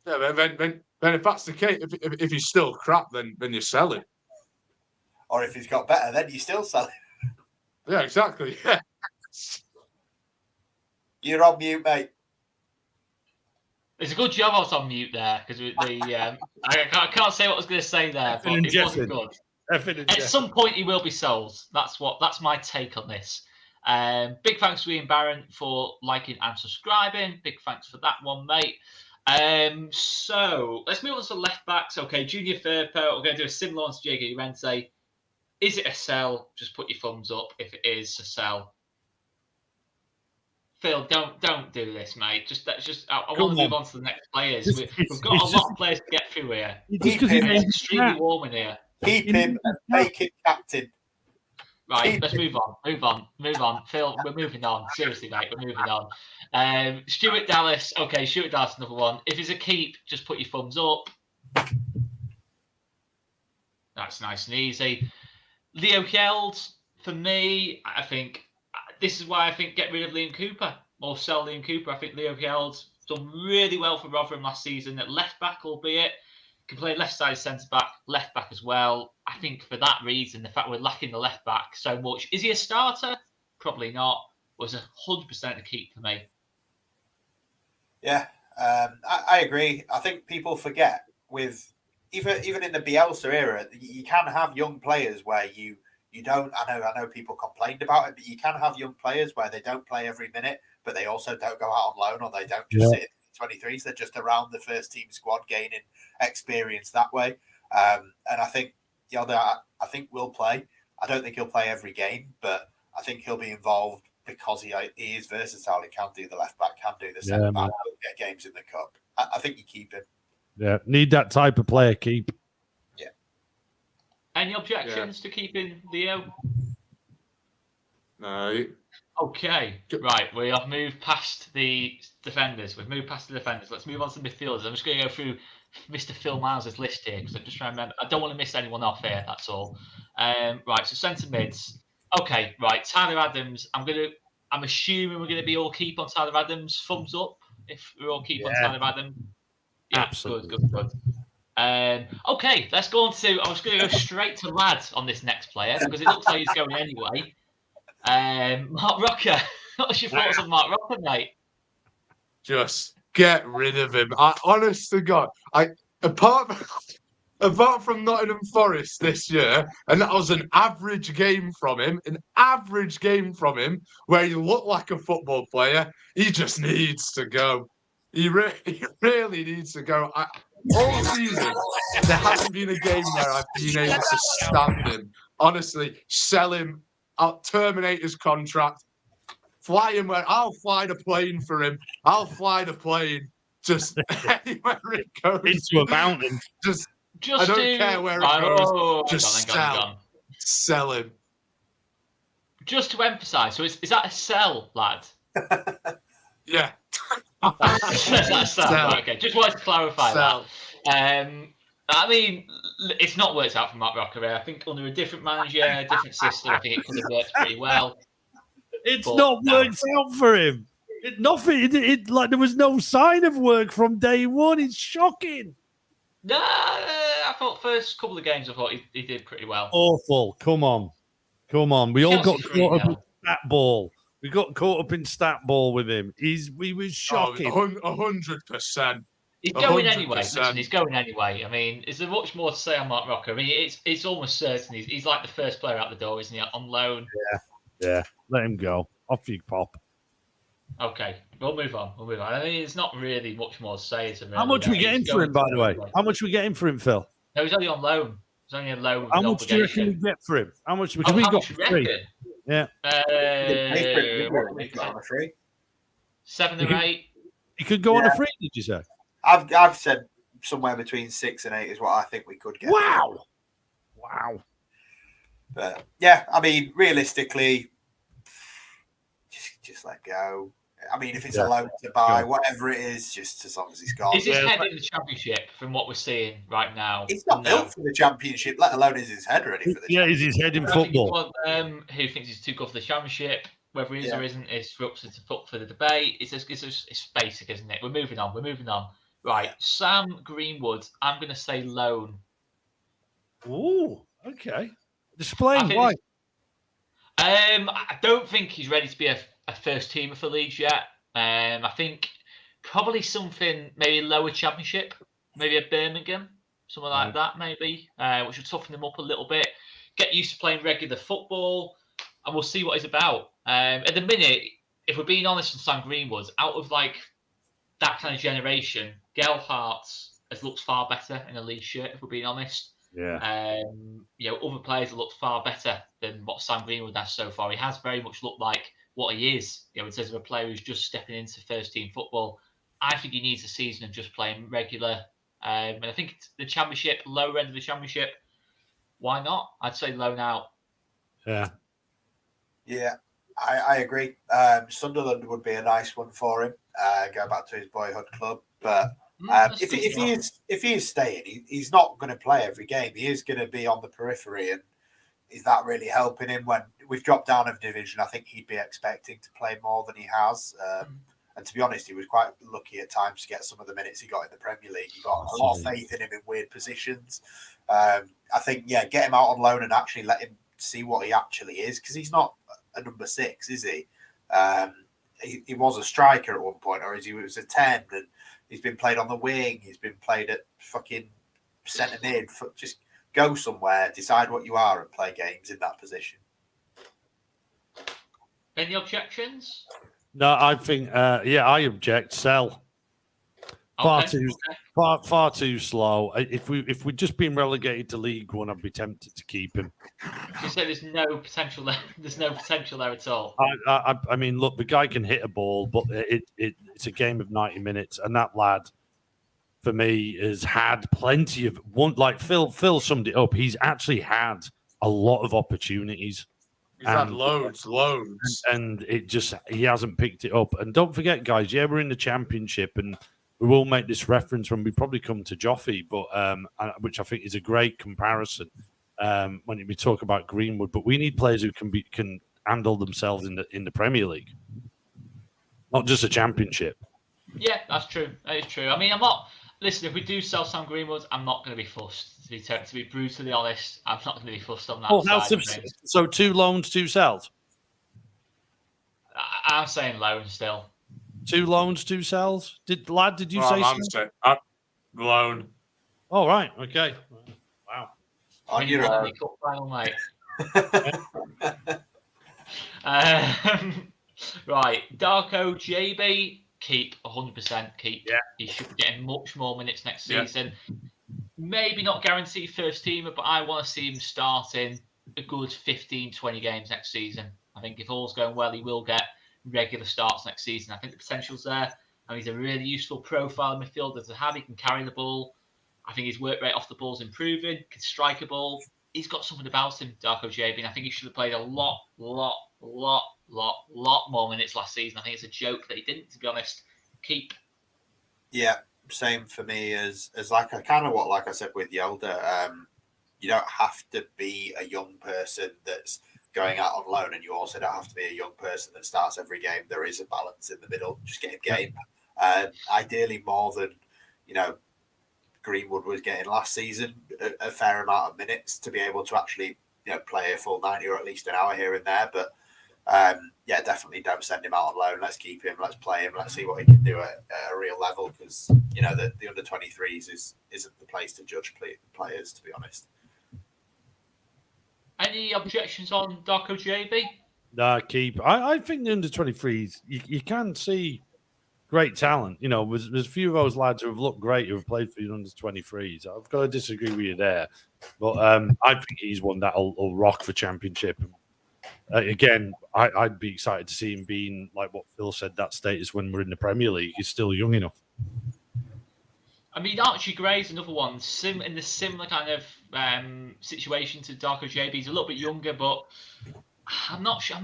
Yeah, then if that's the case, if he's still crap, then you sell him. Or if he's got better, then you still sell him. Yeah, exactly. Yeah. You're on mute, mate. It's a good job I was on mute there because I can't say what I was going to say there, but it wasn't good. At some point, he will be sold. That's my take on this. Big thanks to Ian Barron for liking and subscribing. Big thanks for that one, mate. So let's move on to left backs. Okay, Junior Firpo. We're going to do a similar one to Diego Llorente. Is it a sell? Just put your thumbs up if it is a sell. Phil, don't do this, mate. I want to move on to the next players. We've got a lot of players to get through here. It's extremely warm in here. Keep him and make him captain. Right, let's move on. Phil, we're moving on. Seriously, mate, we're moving on. Stuart Dallas. Okay, Stuart Dallas, another one. If it's a keep, just put your thumbs up. That's nice and easy. Leo Hjeld, for me, I think this is why I think get rid of Liam Cooper or sell Liam Cooper. I think Leo Hjeld's done really well for Rotherham last season at left back, albeit can play left side centre back, left back as well. I think for that reason, the fact we're lacking the left back so much. Is he a starter? Probably not. Was 100% a keep for me. Yeah, I agree. I think people forget with even in the Bielsa era, you can have young players where you don't. I know people complained about it, but you can have young players where they don't play every minute, but they also don't go out on loan or they don't just sit in 23s. They're just around the first team squad, gaining experience that way. And I think I think will play. I don't think he'll play every game, but I think he'll be involved because he is versatile. He can do the left back, can do the centre back, get games in the cup. I think you keep him. Yeah, need that type of player. Keep. Yeah. Any objections to keeping Leo? No. Okay, right. We have moved past the defenders. Let's move on to the midfielders. I'm just going to go through Mr. Phil Miles' list here because I'm just trying to remember. I don't want to miss anyone off here. That's all. Right. So centre mids. Okay. Right. Tyler Adams. I'm assuming we're going to be all keep on Tyler Adams. Thumbs up if we're all keep on Tyler Adams. Yeah, absolutely. Good. Okay, let's go on to. I was going to go straight to Lad on this next player because it looks like he's going anyway. Mark Rocker. What's your thoughts on Mark Rocker, mate? Just get rid of him. Honest to God, apart from Nottingham Forest this year, and that was an average game from him, where he looked like a football player. He just needs to go. He really needs to go. All season, there hasn't been a game where I've been able to stand him. Honestly, sell him. I'll terminate his contract. Fly him where I'll fly the plane for him. I'll fly the plane just anywhere it goes. Into a mountain. Just I don't care where it goes. Just sell him. Just to emphasise, so is that a sell, Lad? Yeah. Okay, just wanted to clarify that. I mean, it's not worked out for Mark Rocker. I think under a different manager, a different system, I think it could have worked pretty well. It's not worked out for him. Like there was no sign of work from day one. It's shocking. No, I thought first couple of games, I thought he did pretty well. Awful. Come on. We all got caught up in stat ball. We got caught up in stat ball with him. We was shocking. 100%. He's going anyway. Listen, he's going anyway. I mean, is there much more to say on Mark Rocker? I mean, it's almost certain he's like the first player out the door, isn't he? On loan. Yeah. Let him go. Off you pop. Okay, we'll move on. I mean, it's not really much more to say. How much are we getting for him, by the way? How much are we getting for him, Phil? No, he's only on loan. He's only on loan. How much do you reckon we get for him? How much? Because we got free. Yeah. We've got on a free. 7 or 8. You could go on a free, did you say? I've said somewhere between 6 and 8 is what I think we could get. Wow. But yeah, I mean, realistically, just let go. I mean, if it's a loan to buy, whatever it is, just as long as he's gone. Is his head in the Championship from what we're seeing right now? He's not built for the Championship, let alone is his head ready for the Championship. Is his head in football? Who thinks he's too good for the Championship? Whether he is or isn't is up for the debate. It's basic, isn't it? We're moving on. Right, Sam Greenwood, I'm going to say loan. Ooh, okay. Explain why. I don't think he's ready to be a first teamer for Leeds yet. I think probably something maybe lower Championship, maybe a Birmingham, something like that, maybe, which would toughen him up a little bit. Get used to playing regular football, and we'll see what he's about. At the minute, if we're being honest on Sam Greenwood, out of like that kind of generation, Gelhardt has looked far better in a Leeds shirt, if we're being honest. Yeah. Other players have looked far better than what Sam Greenwood has so far. He has very much looked like what he is, in terms of a player who's just stepping into first team football. I think he needs a season of just playing regular. And I think it's the Championship, lower end of the Championship, why not? I'd say loan out. Yeah. Yeah, I agree. Sunderland would be a nice one for him. Go back to his boyhood club. But if he is staying, he's not going to play every game. He is going to be on the periphery, and is that really helping him when we've dropped down of division? I think he'd be expecting to play more than he has. And to be honest, he was quite lucky at times to get some of the minutes he got in the Premier League. He got a lot of faith in him in weird positions. I think, get him out on loan and actually let him see what he actually is, because he's not a number 6, is he? He was a striker at one point, or he was a 10, and he's been played on the wing. He's been played at fucking centre mid. Just go somewhere, decide what you are, and play games in that position. Any objections? No, I think, I object. Sell. Far too slow. If we'd just been relegated to League One, I'd be tempted to keep him. You say there's no potential there. There's no potential there at all. I mean, look, the guy can hit a ball, but it's a game of 90 minutes, and that lad, for me, has had plenty of one. Like Phil summed it up. He's actually had a lot of opportunities. He's had loads. And he hasn't picked it up. And don't forget, guys, we're in the Championship, and we will make this reference when we probably come to Joffy, but which I think is a great comparison when we talk about Greenwood. But we need players who can handle themselves in the Premier League, not just a Championship. Yeah, that's true. That is true. I mean, I'm not. Listen, if we do sell Sam Greenwood, I'm not going to be fussed. To be brutally honest, I'm not going to be fussed on that. So 2 loans, 2 sells. I'm saying loan still. 2 loans, 2 sells. Did you say something? Loan. Oh, right. Okay. Wow. On your own. Final, mate. Right. Darko JB, keep 100%. Keep. Yeah. He should be getting much more minutes next season. Maybe not guaranteed first teamer, but I want to see him starting a good 15, 20 games next season. I think if all's going well, he will get regular starts next season. I think the potential's there, and he's a really useful profile midfielder to have. He can carry the ball. I think his work rate off the ball is improving. Can strike a ball. He's got something about him, Darko JB, and I think he should have played a lot more minutes last season. I think it's a joke that he didn't, to be honest. Keep. Yeah, same for me as like I said with Yelda. You don't have to be a young person that's going out on loan, and you also don't have to be a young person that starts every game. There is a balance in the middle. Just get a game. Ideally, more than Greenwood was getting last season, a fair amount of minutes to be able to actually play a full 90 or at least an hour here and there. But definitely don't send him out on loan. Let's keep him. Let's play him. Let's see what he can do at a real level, because the under 23s isn't the place to judge players, to be honest. Any objections on Darko JB? Nah, keep. I think the under 23s, you can see great talent. There's a few of those lads who have looked great who have played for the under 23s. I've got to disagree with you there, but I think he's one that'll rock for Championship. again, I'd be excited to see him being like what Phil said. That status when we're in the Premier League, he's still young enough. I mean, Archie Gray's another one, in the similar kind of situation to Darko JB. He's a little bit younger, but I'm not sure.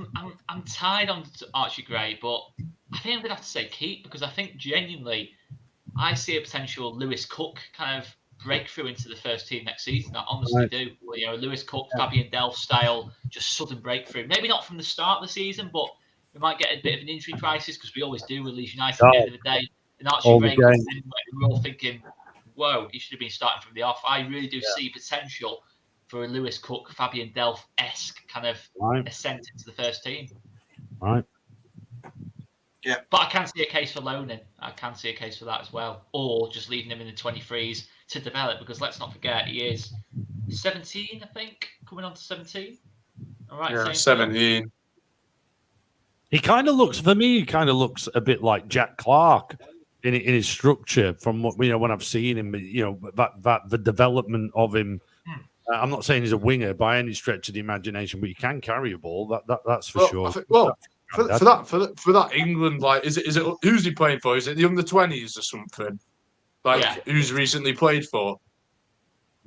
I'm tied on Archie Gray, but I think I'm gonna have to say keep, because I think genuinely I see a potential Lewis Cook kind of breakthrough into the first team next season. I honestly do. You know, Lewis Cook, Fabian Delph style, just sudden breakthrough. Maybe not from the start of the season, but we might get a bit of an injury crisis, because we always do with Leeds United at the end of the day. And Archie Gray comes in, we're all thinking, whoa, he should have been starting from the off. I really do see potential for a Lewis Cook, Fabian Delph-esque kind of ascent into the first team. Right. Yeah. But I can see a case for loaning. I can see a case for that as well. Or just leaving him in the 23s to develop, because let's not forget, he is 17, I think, coming on to 17. All right, yeah, 17. He kind of looks, for me, he kind of looks a bit like Jack Clark in his structure from what, you know, when I've seen him, you know, that the development of him. I'm not saying he's a winger by any stretch of the imagination, but he can carry a ball. That's for sure. For that England, like, is it who's he playing for? Is it the under-20s or something? Like, who's recently played for?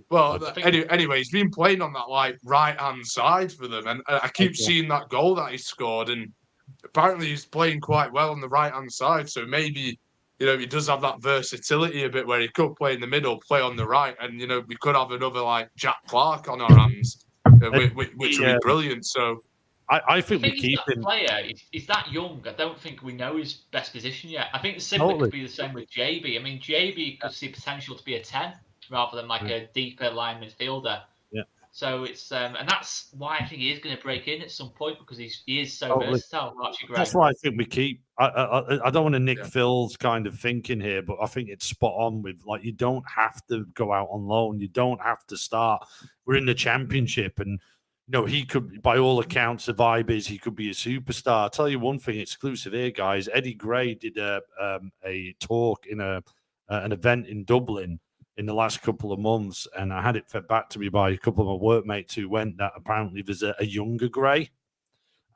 Well, anyway, he's been playing on that like right-hand side for them, and I keep seeing that goal that he scored, and apparently he's playing quite well on the right-hand side. So maybe, you know, he does have that versatility a bit where he could play in the middle, play on the right, and, you know, we could have another like Jack Clark on our hands, which would be brilliant. So I think we keep him. Player, he's that young. I don't think we know his best position yet. I think similar could be the same with JB. I mean, JB could see potential to be a 10 rather than like a deeper line midfielder. Yeah. So it's and that's why I think he is going to break in at some point, because he is so versatile. That's why I think we keep. I don't want to nick Phil's kind of thinking here, but I think it's spot on with, like, you don't have to go out on loan. You don't have to start. We're in the Championship, and you know, he could, by all accounts, the vibe is he could be a superstar. I'll tell you one thing, exclusive here, guys. Eddie Gray did a talk in an event in Dublin in the last couple of months, and I had it fed back to me by a couple of my workmates who went, that apparently there's a younger Gray,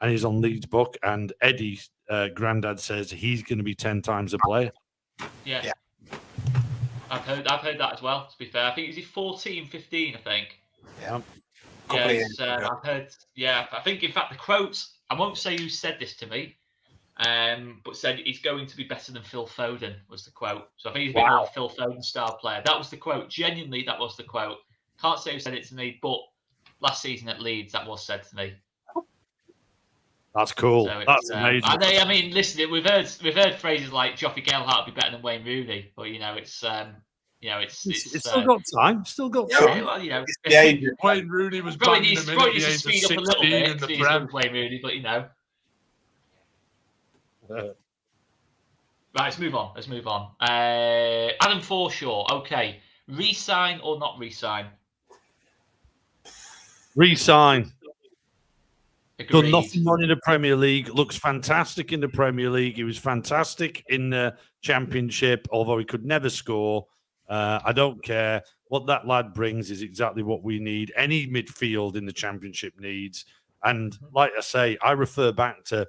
and he's on Leeds book, and Eddie's granddad says he's going to be 10 times a player. Yeah. I've heard that as well, to be fair. I think he's 14, 15, I think. Yeah. I've heard. Yeah, I think, in fact, the quotes, I won't say who said this to me, but said he's going to be better than Phil Foden, was the quote. So I think he's a bit more of a Phil Foden style player. That was the quote. Genuinely, that was the quote. Can't say who said it to me, but last season at Leeds, that was said to me. That's cool. So that's amazing. I mean, listen, we've heard phrases like Joffrey Gelhardt would be better than Wayne Rooney, but, you know, it's. You know, it's still got time. Still got time. Yeah, well, you know, Wayne Rooney was probably banging needs him in at the to age of speed up a 16 little bit in the to Prem. Wayne Rooney, but, you know. Right, let's move on. Adam Forshaw, okay. Resign or not resign? Resign. Agreed. Done nothing wrong in the Premier League. Looks fantastic in the Premier League. He was fantastic in the Championship, although he could never score. I don't care. What that lad brings is exactly what we need. Any midfield in the Championship needs. And like I say, I refer back to,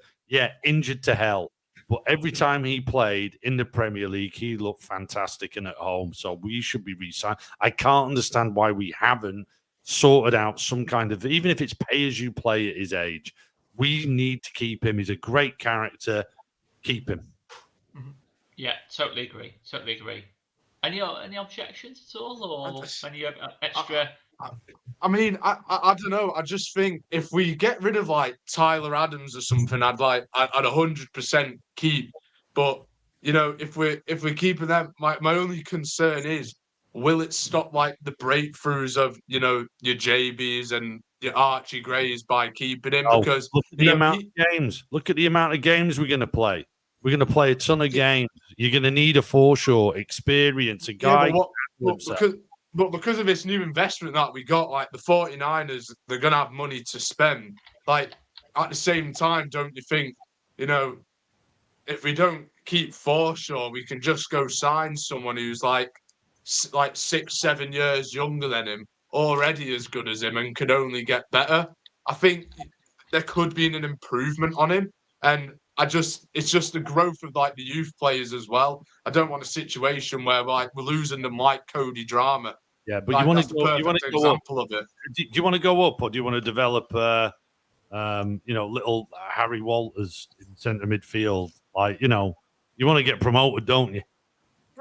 injured to hell. But every time he played in the Premier League, he looked fantastic and at home. So we should be re-signed. I can't understand why we haven't sorted out some kind of, even if it's pay as you play at his age, we need to keep him. He's a great character. Keep him. Yeah, totally agree. Any objections at all, or any extra? I mean, I don't know. I just think if we get rid of like Tyler Adams or something, I'd 100% keep. But, you know, if we're keeping them, my only concern is, will it stop like the breakthroughs of, you know, your JBs and your Archie Grays by keeping him? Because look at the amount of games. Look at the amount of games we're going to play. We're going to play a ton of games. You're going to need a Forshaw experience, a guy. But because of this new investment that we got, like the 49ers, they're going to have money to spend. Like, at the same time, don't you think, you know, if we don't keep Forshaw, we can just go sign someone who's like 6-7 years younger than him, already as good as him, and could only get better. I think there could be an improvement on him. And it's just the growth of like the youth players as well. I don't want a situation where like we're losing them like Cody Drama. Yeah, but like, you want that's to the go. perfect You want to go up. example of it. Do you want to go up, or do you want to develop, little Harry Walters in centre midfield? Like, you want to get promoted, don't you?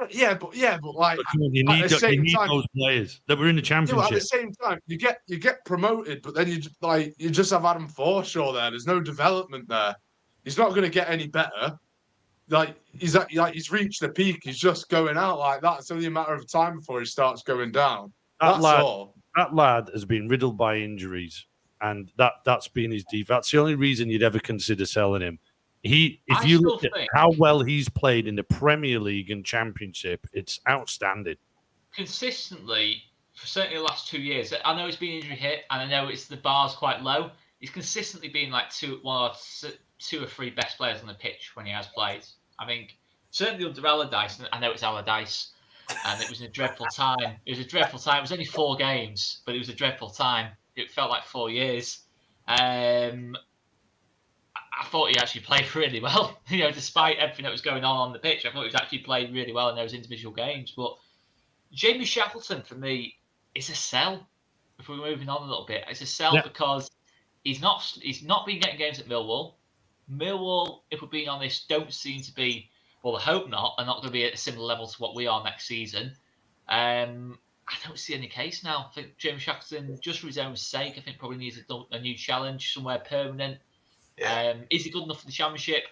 Yeah, but like But come on, you need those players that were in the championship. At the same time, you get promoted, but then you just have Adam Forshaw there. There's no development there. He's not going to get any better. Like he's reached the peak. He's just going out like that. It's only a matter of time before he starts going down. That's all. That lad has been riddled by injuries, and that's been his defect. That's the only reason you'd ever consider selling him. If you look at how well he's played in the Premier League and Championship, it's outstanding. Consistently, for certainly the last 2 years, I know he's been injury hit, and I know the bar's quite low. He's consistently been like two or three best players on the pitch when he has played. I think certainly under Allardyce, and I know it's Allardyce, and it was a dreadful time. It was a dreadful time. It was only 4 games, but it was a dreadful time. It felt like 4 years. I thought he actually played really well, despite everything that was going on the pitch. I thought he was actually played really well in those individual games. But Jamie Shackleton, for me, is a sell. If we're moving on a little bit, it's a sell because he's not been getting games at Millwall. Millwall, if we're being honest, don't seem to be, well, I hope not, are not going to be at a similar level to what we are next season. I don't see any case now. I think Jamie Shackleton, just for his own sake, I think probably needs a new challenge, somewhere permanent. Yeah. Is he good enough for the Championship?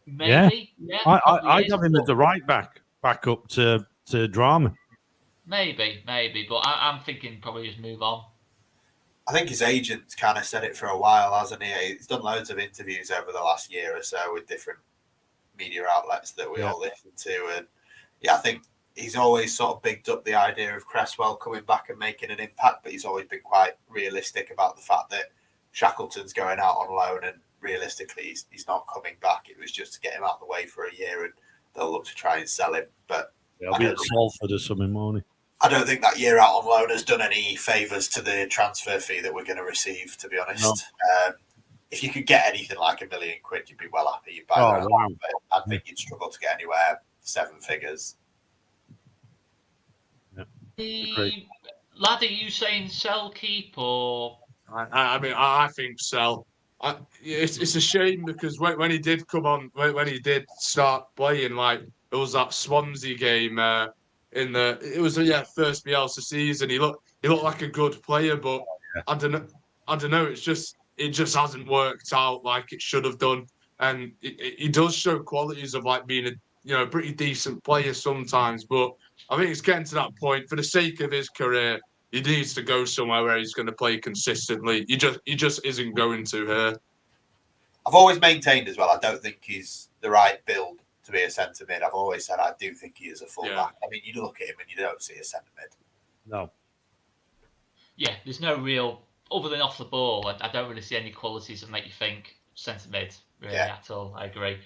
Maybe. Yeah. I'd have him as the right back up to Drama. Maybe. But I'm thinking probably just move on. I think his agent's kind of said it for a while, hasn't he? He's done loads of interviews over the last year or so with different media outlets that we all listen to. And I think he's always sort of bigged up the idea of Cresswell coming back and making an impact, but he's always been quite realistic about the fact that Shackleton's going out on loan and realistically he's not coming back. It was just to get him out of the way for a year and they'll look to try and sell him. But I'll be at Salford or something, morning. I don't think that year out on loan has done any favours to the transfer fee that we're going to receive, to be honest. No. If you could get anything like £1 million, you'd be well happy. You'd buy that. Wow. But I think you'd struggle to get anywhere 7 figures. Yeah. Lad, are you saying sell, keep, or? I mean, I think sell. It's a shame because when he did come on, when he did start playing, like it was that Swansea game it was first Bielsa season. He looked like a good player, but I don't know. It just hasn't worked out like it should have done, and he does show qualities of like being a pretty decent player sometimes. But I think it's getting to that point for the sake of his career. He needs to go somewhere where he's going to play consistently. He just isn't going to here. I've always maintained as well, I don't think he's the right build to be a centre mid. I've always said I do think he is a fullback. Yeah. I mean, you look at him and you don't see a centre mid. No. Yeah, there's no real, other than off the ball, I don't really see any qualities that make you think centre mid really at all. I agree.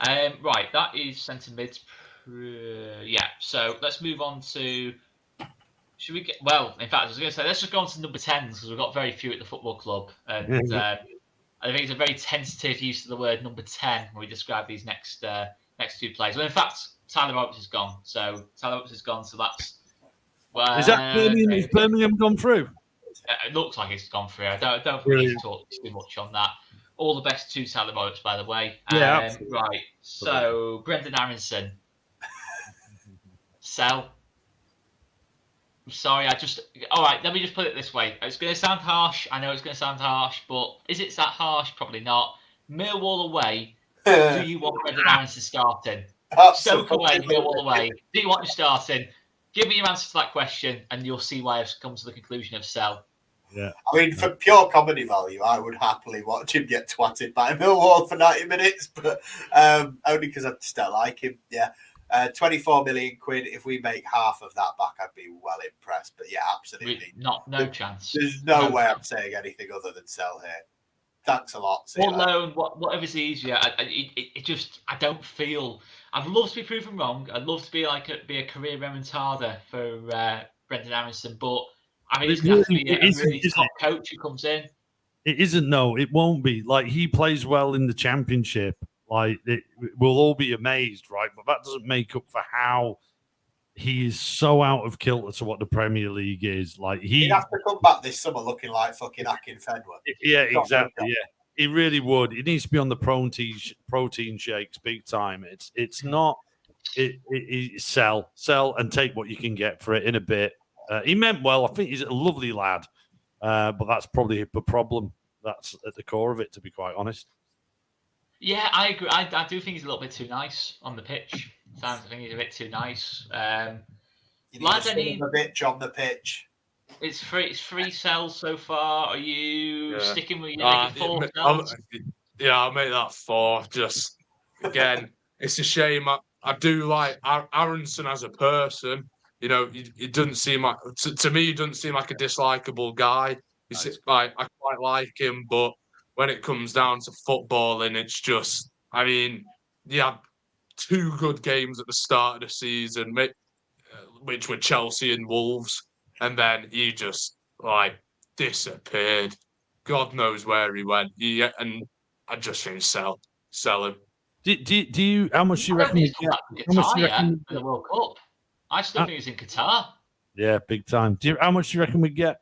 Right, that is centre mid. So let's move on to. Should we get? Well, in fact, I was going to say let's just go on to number 10s because we've got very few at the football club, and I think it's a very tentative use of the word number 10 when we describe these next 2 players. Well, in fact, Tyler Roberts is gone, so that's. Is that Birmingham? Is Birmingham gone through? It looks like it's gone through. I don't think we need to talk too much on that. All the best to Tyler Roberts, by the way. Yeah, right. So Brendan Aronson, sell. I'm sorry, all right, let me just put it this way. It's going to sound harsh. I know it's going to sound harsh, but is it that harsh? Probably not. Millwall away, do you want Brendan Aronson starting? Stoke away, Millwall away, do you want him starting? Give me your answer to that question, and you'll see why I've come to the conclusion of sell. Yeah. I mean, for pure comedy value, I would happily watch him get twatted by Millwall for 90 minutes, but only because I just don't like him. Yeah. 24 million quid. If we make half of that back, I'd be well impressed. But yeah, absolutely. No chance. There's no way I'm saying anything other than sell here. Thanks a lot. Or loan, whatever's easier. I don't feel. I'd love to be proven wrong. I'd love to be a career remontada for Brendan Aronson, but I mean, it's going to have to be a really top coach who comes in. It isn't. No, it won't be. Like he plays well in the Championship. Like we'll all be amazed, right? But that doesn't make up for how he is so out of kilter to what the Premier League is. Like He'd have to come back this summer looking like fucking Akin Fenway. Yeah, exactly. Yeah, he really would. He needs to be on the protein shakes big time. It's not. Sell and take what you can get for it in a bit. He meant well. I think he's a lovely lad, but that's probably the problem. That's at the core of it, to be quite honest. Yeah, I agree. I do think he's a little bit too nice on the pitch. I think he's a bit too nice. You need to him a bitch on the pitch. It's free sells so far. Are you sticking with your I'll make that 4. Just again, it's a shame. I do like Aronson as a person. You know, he doesn't seem like to me. He doesn't seem like a dislikable guy. I quite like him, but when it comes down to footballing, it's just. I mean, he had 2 good games at the start of the season, which were Chelsea and Wolves, and then he just disappeared. God knows where he went. And I just think sell him. Do you? How much do you reckon? How much do you reckon for the World Cup? I still think he's in Qatar. Yeah, big time. How much do you reckon we get?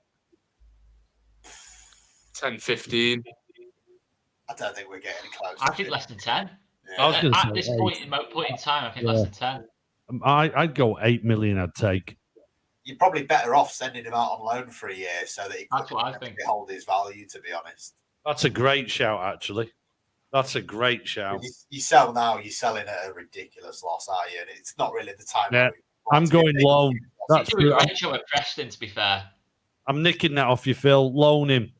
10, 15. I don't think we're getting close. I think less than 10. Yeah. At this point in time, I think less than 10. I'd go 8 million. I'd take. You're probably better off sending him out on loan for a year so that he can hold his value. To be honest, that's a great shout. Actually, that's a great shout. You sell now, you're selling at a ridiculous loss, are you? And it's not really the time. Yeah, I'm going loan. That's a great show at Preston. To be fair, I'm nicking that off you, Phil. Loan him.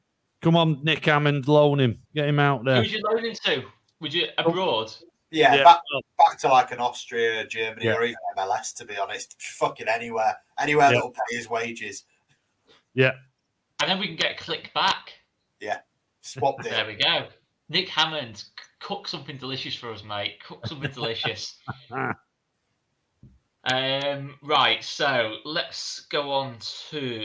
Come on, Nick Hammond, loan him. Get him out there. Who's you loaning to? Would you abroad? Yeah. Back to like an Austria, Germany, or even MLS. To be honest, fucking anywhere that'll pay his wages. Yeah. And then we can get Click back. Yeah. Swap deal. There we go. Nick Hammond, cook something delicious for us, mate. Cook something delicious. Right, so let's go on to.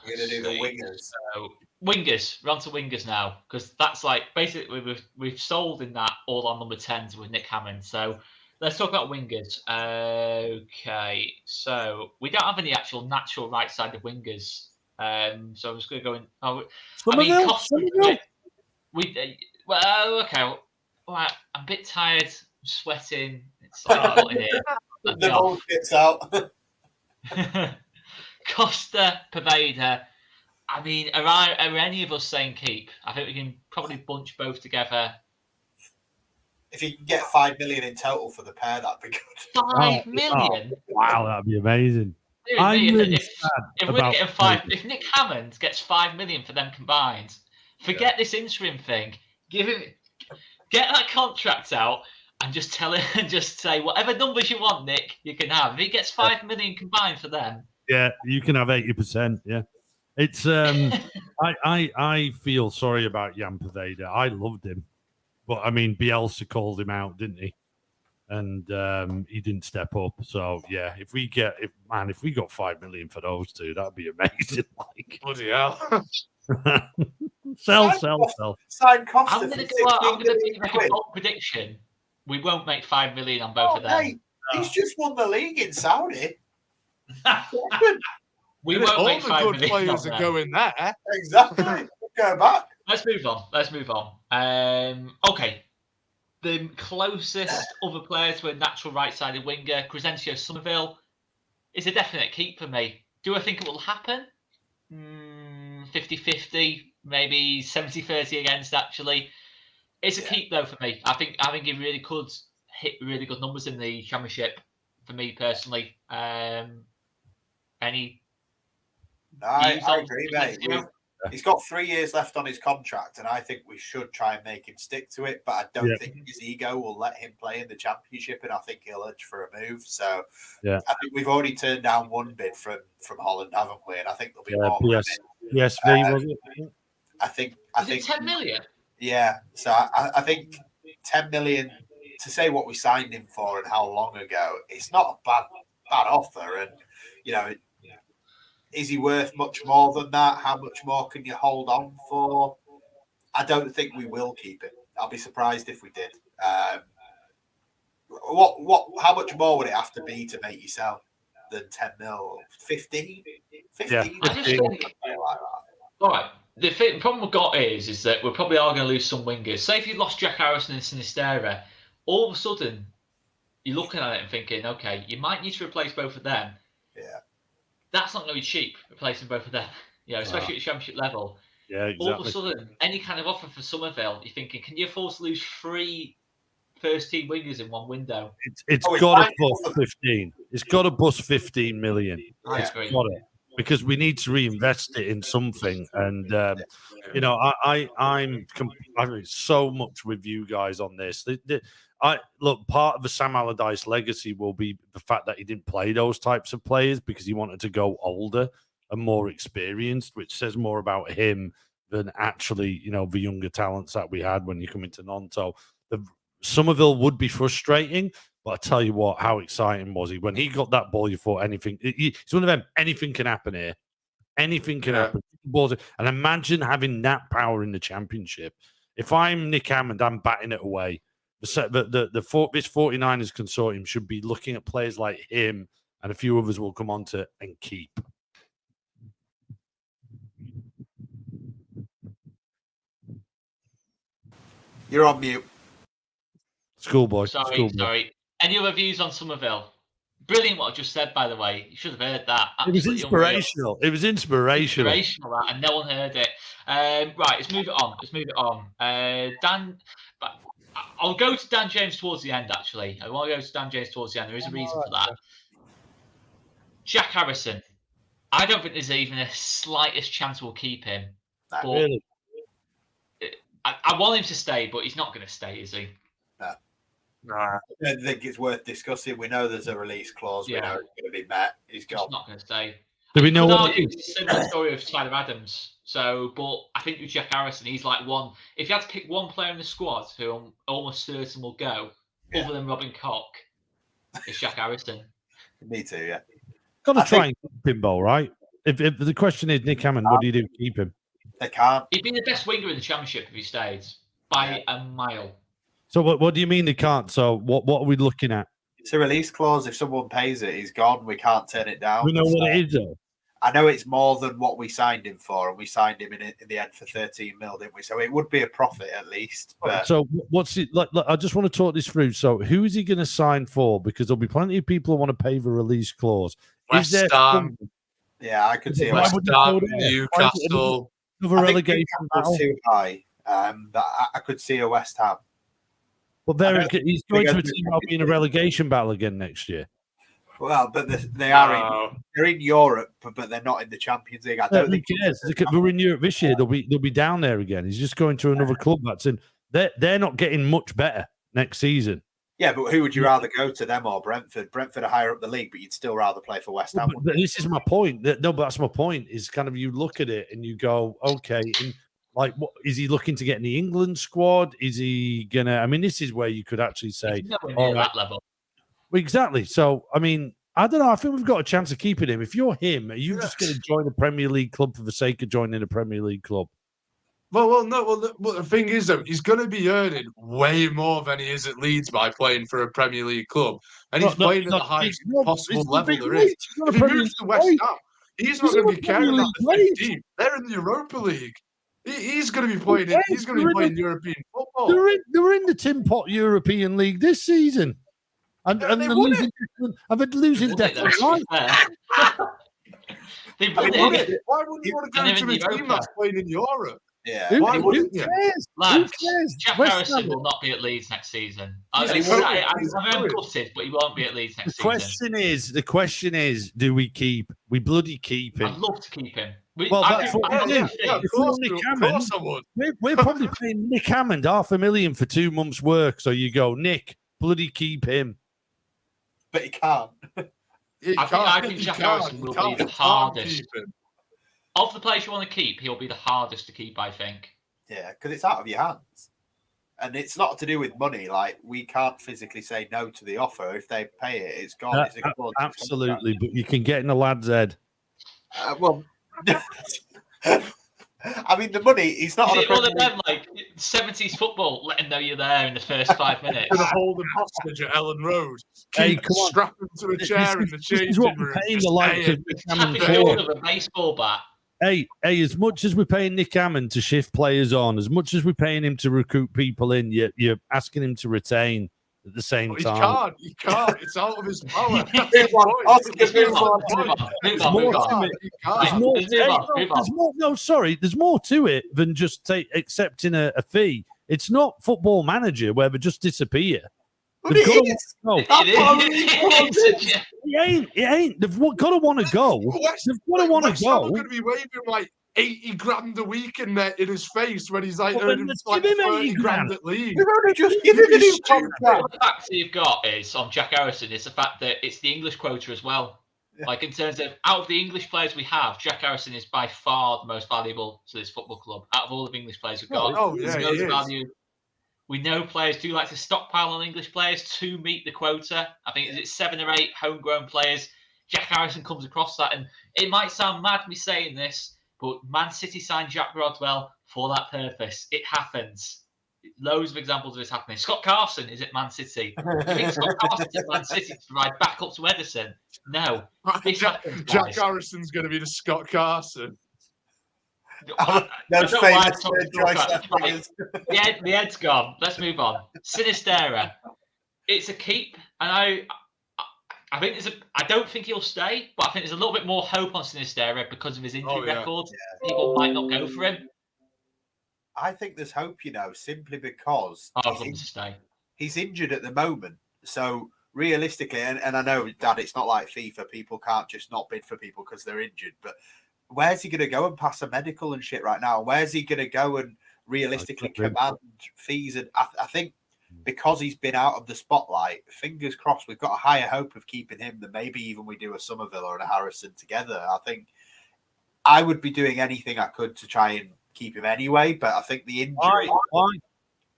We're gonna do the wingers. So, wingers. We're on to wingers now, because that's like basically we've sold in that all on number 10s with Nick Hammond. So let's talk about wingers. Okay, so we don't have any actual natural right-sided wingers. So I'm just going to go in. Costa. Okay. Well, I'm a bit tired. I'm sweating. It's like hot in here. The ball gets out. Costa, Poveda. I mean, are any of us saying keep? I think we can probably bunch both together. If you can get 5 million in total for the pair, that'd be good. 5 million? Wow, that'd be amazing. If Nick Hammond gets 5 million for them combined, forget this interim thing. Get that contract out and just tell him and just say whatever numbers you want, Nick, you can have. If he gets 5 million combined for them, yeah, you can have 80%. Yeah, it's I feel sorry about Jan Poveda. I loved him, but I mean Bielsa called him out, didn't he? And he didn't step up. So yeah, if we got 5 million for those two, that'd be amazing. Bloody hell. Sell. Sign Costa. I'm going to make a bold prediction. We won't make 5 million on both of them. Hey, he's just won the league in Saudi. We won't make 5 good million. Players are going there. Exactly. Go back. Let's move on. Okay. The closest other players to a natural right-sided winger, Crescencio Somerville, is a definite keep for me. Do I think it will happen? 50-50, maybe 70-30 against, actually. It's a keep, though, for me. I think he really could hit really good numbers in the Championship, for me, personally. I agree, mate. He's got 3 years left on his contract, and I think we should try and make him stick to it. But I don't think his ego will let him play in the Championship, and I think he'll urge for a move. So I think we've already turned down one bid from Holland, haven't we? And I think there'll be more. PSV, was it? I think 10 million. Yeah, so I think 10 million, to say what we signed him for and how long ago, it's not a bad offer. And is he worth much more than that? How much more can you hold on for? I don't think we will keep him. I'll be surprised if we did. How much more would it have to be to make you sell than 10 mil? 15? 15? Yeah, I just think, like that. all right, the problem we've got is that we probably are going to lose some wingers. Say if you lost Jack Harrison and Sinistera, all of a sudden you're looking at it and thinking, okay, you might need to replace both of them. Yeah. That's not going to be cheap, replacing both of them, especially at championship level. Yeah, exactly. All of a sudden, any kind of offer for Somerville, you're thinking, can you afford to lose 3 first-team wingers in one window? It's got to bust 15. It's got to bust 15 million. I It's agree. got to, because we need to reinvest it in something. And I'm so much with you guys on this. Look, part of the Sam Allardyce legacy will be the fact that he didn't play those types of players because he wanted to go older and more experienced, which says more about him than actually, the younger talents that we had when you come into Nanto. Somerville would be frustrating, but I tell you what, how exciting was he? When he got that ball, you thought anything. It's one of them, anything can happen here. Anything can happen. And imagine having that power in the championship. If I'm Nick Hammond, I'm batting it away. This 49ers consortium should be looking at players like him, and a few others will come on to and keep. You're on mute. Schoolboy. Sorry. Any other views on Somerville? Brilliant what I just said, by the way. You should have heard that. It was inspirational. It was inspirational. And no one heard it. Right, let's move it on. Dan, I'll go to Dan James towards the end, actually. I want to go to Dan James towards the end. There is a reason for that. Jack Harrison. I don't think there's even a slightest chance we'll keep him. But really? I want him to stay, but he's not going to stay, is he? Nah. I don't think it's worth discussing. We know there's a release clause. We know it's going to be met. He's gone. He's not going to stay. Do we know what it is? It's a similar story of Tyler Adams. So, but I think with Jack Harrison, he's like one. If you had to pick one player in the squad who I'm almost certain will go, other than Robin Koch, it's Jack Harrison. Me too, yeah. Got to try and keep him, Bo, right? If the question is, Nick Hammond, what do you do to keep him? They can't. He'd be the best winger in the championship if he stayed by a mile. So what do you mean they can't? So what are we looking at? It's a release clause. If someone pays it, he's gone. We can't turn it down. We know what it is, though. I know it's more than what we signed him for, and we signed him in the end for 13 mil, didn't we? So it would be a profit at least. But... So what's it like? I just want to talk this through. So who is he going to sign for? Because there'll be plenty of people who want to pay the release clause. West Ham. Yeah, I could see West Ham, Newcastle. Another relegation battle too high. But I could see a West Ham. But he's going to a team that'll be in a relegation battle again next year. Well, but they're in Europe, but they're not in the Champions League. I don't think we're in Europe this year. They'll be down there again. He's just going to another club that's in. They're not getting much better next season. Yeah, but who would you rather go to, them or Brentford? Brentford are higher up the league, but you'd still rather play for West Ham. But this is my point. No, but that's my point. Is kind of you look at it and you go, okay, like, what is he looking to get in the England squad? Is he gonna? I mean, this is where you could actually say, all right, that level. Exactly. So, I mean, I don't know. I think we've got a chance of keeping him. If you're him, are you just going to join a Premier League club for the sake of joining a Premier League club? Well, the thing is, though, he's going to be earning way more than he is at Leeds by playing for a Premier League club. And he's playing at the highest possible level there is. If he moves to West Ham, he's not going to be caring about the 15. They're in the Europa League. He's going to be playing. He's going to be playing European football. They're in the Tin Pot European League this season, and they're losing definitely. They won it. Why wouldn't you want to go to a team that's playing in Europe? Yeah. Why wouldn't you? Lads, Jack Harrison will not be at Leeds next season. I'm gutted, but he won't be at Leeds next season. The question is, do we keep? We bloody keep him. I'd love to keep him. That's what we do. We're probably paying Nick Hammond $500,000 for 2 months' work. So you go, Nick, bloody keep him. But he can't. I think Jack Harrison will be the hardest. Of the players you want to keep, he'll be the hardest to keep, I think. Yeah, because it's out of your hands. And it's not to do with money. Like, we can't physically say no to the offer. If they pay it, it's gone. Absolutely, but you can get in the lad's head. Well, I mean, the money, he's not Is on a it one of Premier them, like 70s football, let him know you're there in the first 5 minutes? Gonna hold him hostage at Ellen Road. Hey, Keep come on. strapping to a chair in the This is changing what we're room. paying Just the likes saying. of Nick Hammond Tapping for. short of a baseball bat. Hey, as much as we're paying Nick Hammond to shift players on, as much as we're paying him to recruit people in, you're asking him to retain at the same But time. he can't. It's out of his power. That's Move the on, point. Oscar, That's move the on, point. Move There's on, more move to on. it. He There's can't. more, Let's move on, move there's on. more. No, sorry. There's more to it than just accepting a fee. It's not Football Manager where they just disappear. But They've it got to is. go. It is. It ain't. They've got to want to go. They've got to want West to Ham go. are going to be waving like 80 grand a week in his face when he's like Well, then earning let's like give him 30 80 grand grand. at Leeds. You've only just given him a new contract. The fact you've got is on Jack Harrison is the fact that it's the English quota as well. Yeah. Like in terms of out of the English players we have, Jack Harrison is by far the most valuable to this football club. Out of all of English players we've got, Oh, he's yeah, the he most is. value. We know players do like to stockpile on English players to meet the quota. I think it's 7 or 8 homegrown players. Jack Harrison comes across that, and it might sound mad me saying this, but Man City signed Jack Rodwell for that purpose. It happens. Loads of examples of this happening. Scott Carson is at Man City. You think Scott Carson's at Man City to provide backup to Ederson? No. This happens, Jack guys. Harrison's going to be the Scott Carson. Those I don't know why famous I'm talking Joyce about it. Right. figures. The head's gone. Let's move on. Sinistera. It's a keep, and I think I don't think he'll stay, but I think there's a little bit more hope on Sinistera because of his injury record. People might not go for him. I think there's hope, simply because I'd love him to stay. he's injured at the moment. So realistically, and I know, Dad, it's not like FIFA. People can't just not bid for people because they're injured. But where's he going to go and pass a medical and shit right now? Where's he going to go and realistically command fees? And I think because he's been out of the spotlight, fingers crossed, we've got a higher hope of keeping him than maybe even we do a Somerville and a Harrison together. I think I would be doing anything I could to try and keep him anyway, but I think the injury... Why?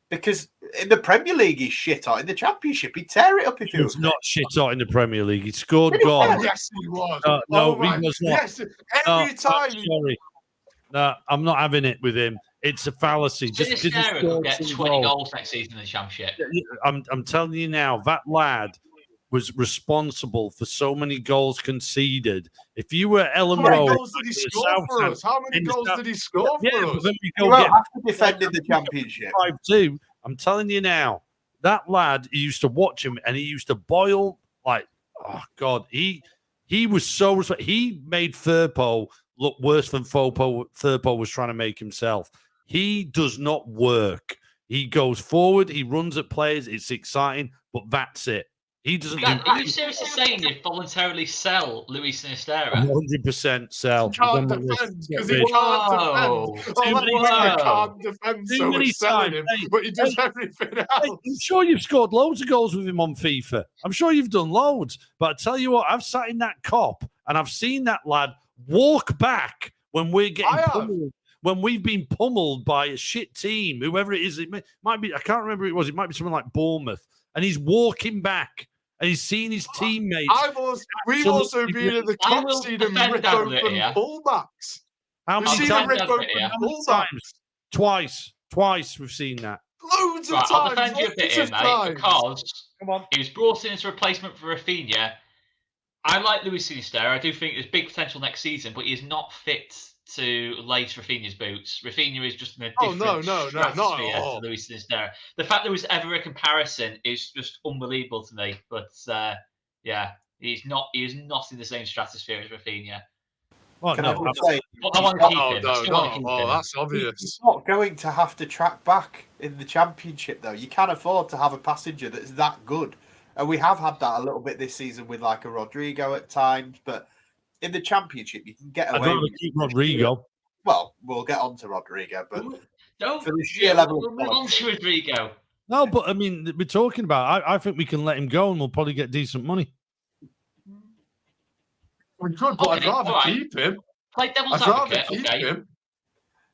Because in the Premier League, he's shit hot. In the Championship, he'd tear it up if he He was was not shit hot in the Premier League. He scored Did he? goals. Yes, he was. No, my- he was not. Yes, every time. I'm sorry. No, I'm not having it with him. It's a fallacy. Just Sinistera could get 20 goals next season in the Championship. I'm telling you now, that lad was responsible for so many goals conceded. If you were Ellen How many Road, goals did he score for us? How many goals did he score yeah, for but us? then we You go won't get have to defend in the Championship. 5-2. I'm telling you now, that lad, you used to watch him and he used to boil like, oh God, he was so he made Firpo look worse than Firpo was trying to make himself. He does not work. He goes forward, he runs at players, it's exciting, but that's it. He doesn't Are you seriously saying you'd voluntarily sell Luis Sinistera? 100% sell. He can't defend because he can't defend. Oh, that was he can't defend, Too so many we're selling times, him, hey, but he does everything else. I'm sure you've scored loads of goals with him on FIFA. I'm sure you've done loads. But I tell you what, I've sat in that cop and I've seen that lad walk back when we're getting pummeled, when we've been pummeled by a shit team, whoever it is. It might be, I can't remember who it was. It might be someone like Bournemouth. And he's walking back and he's seen his teammates. We've also been in the I cup will seeing him defend rip that open bit, yeah. fullbacks. How We've many seen times? him rip open Yeah. How many fullbacks. times? Twice we've seen that. Loads of Right, times. I'll defend you a bit loads here, of mate, times. because Come on. he was brought in as a replacement for Rafinha. I like Luis Sinistera. I do think there's big potential next season, but he is not fit to lace Rafinha's boots. Rafinha is just in a different no, not at stratosphere all. to Luis Sinistera. The fact there was ever a comparison is just unbelievable to me. But yeah, he is not in the same stratosphere as Rafinha. Well, Can I no, just say, But I want to keep Oh, him. no, I still want to keep him. that's he's obvious. not going to have to track back in the Championship, though. You can't afford to have a passenger that's that good. And we have had that a little bit this season with like a Rodrigo at times, but in the Championship, you can get I'd away rather with keep Rodrigo. Well, we'll get on to Rodrigo, but Don't. for the sheer level of we'll move on to Rodrigo. No, but I mean, we're talking about. I think we can let him go, and we'll probably get decent money. We could, but I'd Okay, rather all right. keep him. Play devil's I'd rather advocate. keep Okay. him.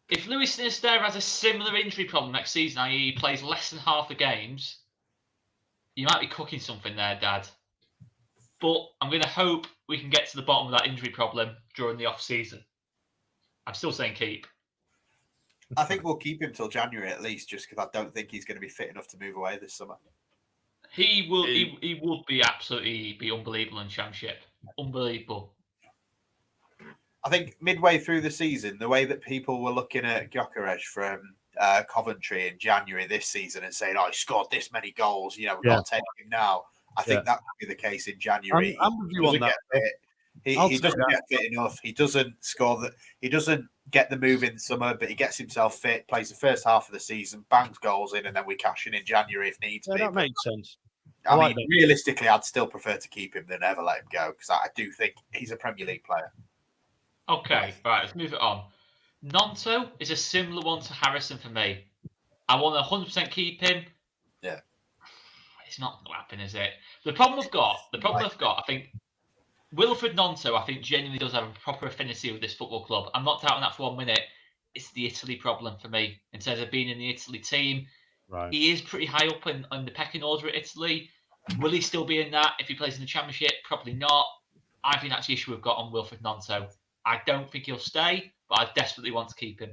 If Luis Sinistera has a similar injury problem next season, i.e., he plays less than half the games, you might be cooking something there, Dad. But I'm going to hope we can get to the bottom of that injury problem during the off season. I'm still saying keep. I think we'll keep him till January at least, just because I don't think he's going to be fit enough to move away this summer. He will. He would be absolutely unbelievable in Championship. Unbelievable. I think midway through the season, the way that people were looking at Gyökeres from Coventry in January this season and saying, "Oh, he scored this many goals," we've got to take him now. I think that could be the case in January. I'm with you on that. He doesn't get fit enough. He doesn't score that. He doesn't get the move in the summer, but he gets himself fit, plays the first half of the season, bangs goals in, and then we cash in January if needs be. That makes sense. I mean, realistically, I'd still prefer to keep him than ever let him go because I do think he's a Premier League player. Okay, right, let's move it on. Nonto is a similar one to Harrison for me. I want to 100% keep him. Yeah. It's not going to happen, is it? The problem I've got, I think, Wilfred Nonto, I think, genuinely does have a proper affinity with this football club. I'm not doubting that for 1 minute. It's the Italy problem for me in terms of being in the Italy team. Right. He is pretty high up in the pecking order at Italy. Will he still be in that if he plays in the Championship? Probably not. I think that's the issue we've got on Wilfred Nonto. I don't think he'll stay, but I desperately want to keep him.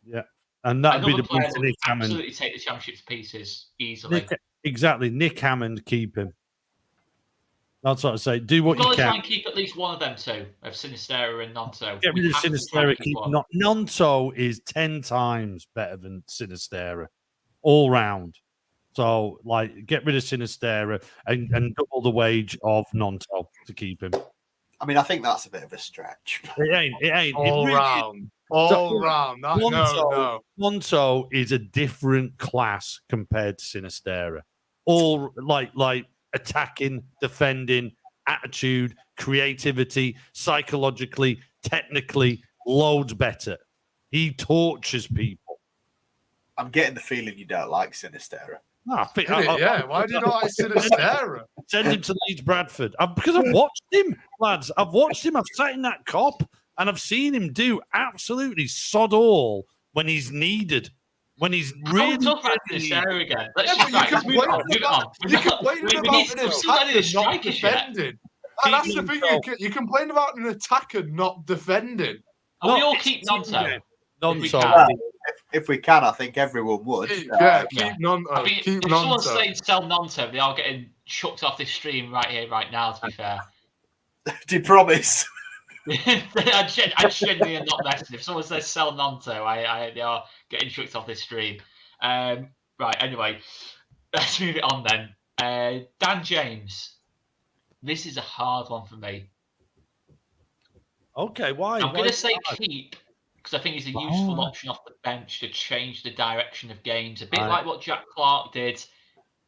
Yeah, and that'd be the player point that to would Nick Hammond. absolutely take the Championship to pieces easily. Exactly, Nick Hammond, keep him. That's what I say. Do what you can. Try and keep at least one of them two, of Sinistera and Nonto. Get rid of Sinistera. Nonto is 10 times better than Sinistera, all round. So, get rid of Sinistera and double the wage of Nonto to keep him. I mean, I think that's a bit of a stretch. It ain't. All round. No. Nonto is a different class compared to Sinistera. All like attacking, defending, attitude, creativity, psychologically, technically, loads better. He tortures people. I'm getting the feeling you don't like Sinistera. Why do you not like Sinistera? Send him to Leeds Bradford. Because I've watched him, lads. I've watched him. I've sat in that cop and I've seen him do absolutely sod all when he's needed. When he's really... Don't talk about Sinistera again. Let's just move on. You complain about not defending. That's the thing. You complain about an attacker not defending. We all keep Nonto. If we can, I think everyone would. Keep Nonto. I mean, if someone's saying sell Nonto, they are getting chucked off this stream right here, right now, to be fair. Do you promise? I genuinely am not messing. If someone says sell Nonto, they are getting chucked off this stream. Right, anyway, let's move it on then. Dan James. This is a hard one for me. Okay, why? I'm going to say keep, because I think he's a useful option off the bench to change the direction of games, a bit like what Jack Clark did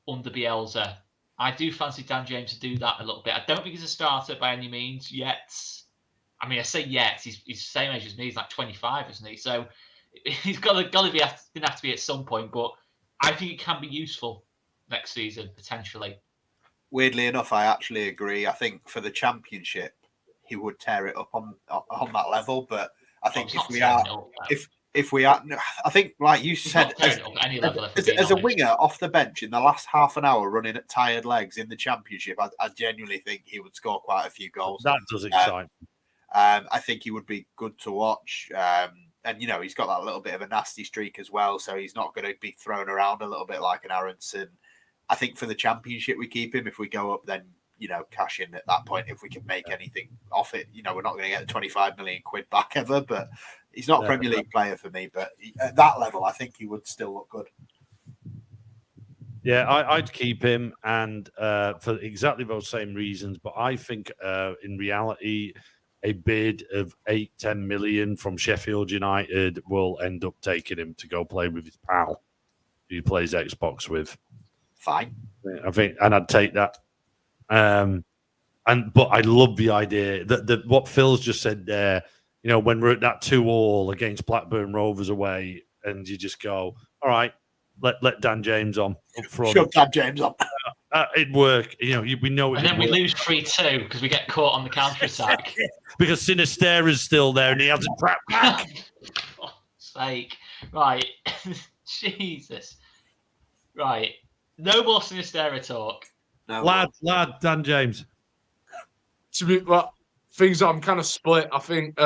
under Bielsa. I do fancy Dan James to do that a little bit. I don't think he's a starter by any means yet. I mean, I say yet. He's the same age as me. He's like 25, isn't he? So he's got to be going to have to be at some point. But I think it can be useful next season potentially. Weirdly enough, I actually agree. I think for the Championship, he would tear it up on that level. But I think if we are, I think like you said, as a winger off the bench in the last half an hour running at tired legs in the Championship, I genuinely think he would score quite a few goals. That does excite me. I think he would be good to watch. And, he's got that little bit of a nasty streak as well. So he's not going to be thrown around a little bit like an Aronson. I think for the Championship, we keep him. If we go up, then, cash in at that point if we can make anything off it. We're not going to get the 25 million quid back ever, but he's not a Premier League player for me. But at that level, I think he would still look good. Yeah, I'd keep him, and for exactly those same reasons. But I think in reality, a bid of 8-10 million from Sheffield United will end up taking him to go play with his pal who he plays Xbox with. Fine. I think, and I'd take that. But I love the idea that what Phil's just said there. When we're at that 2-2 against Blackburn Rovers away, and you just go, all right, let Dan James on up front. Shove Dan James on. It'd work. We know it. And then we lose 3-2 because we get caught on the counter attack. Because Sinistera's still there and he hasn't trapped back. For God's sake. Right. Jesus. Right. No more Sinistera talk. No lad, Dan James. To be things that I'm kind of split. I think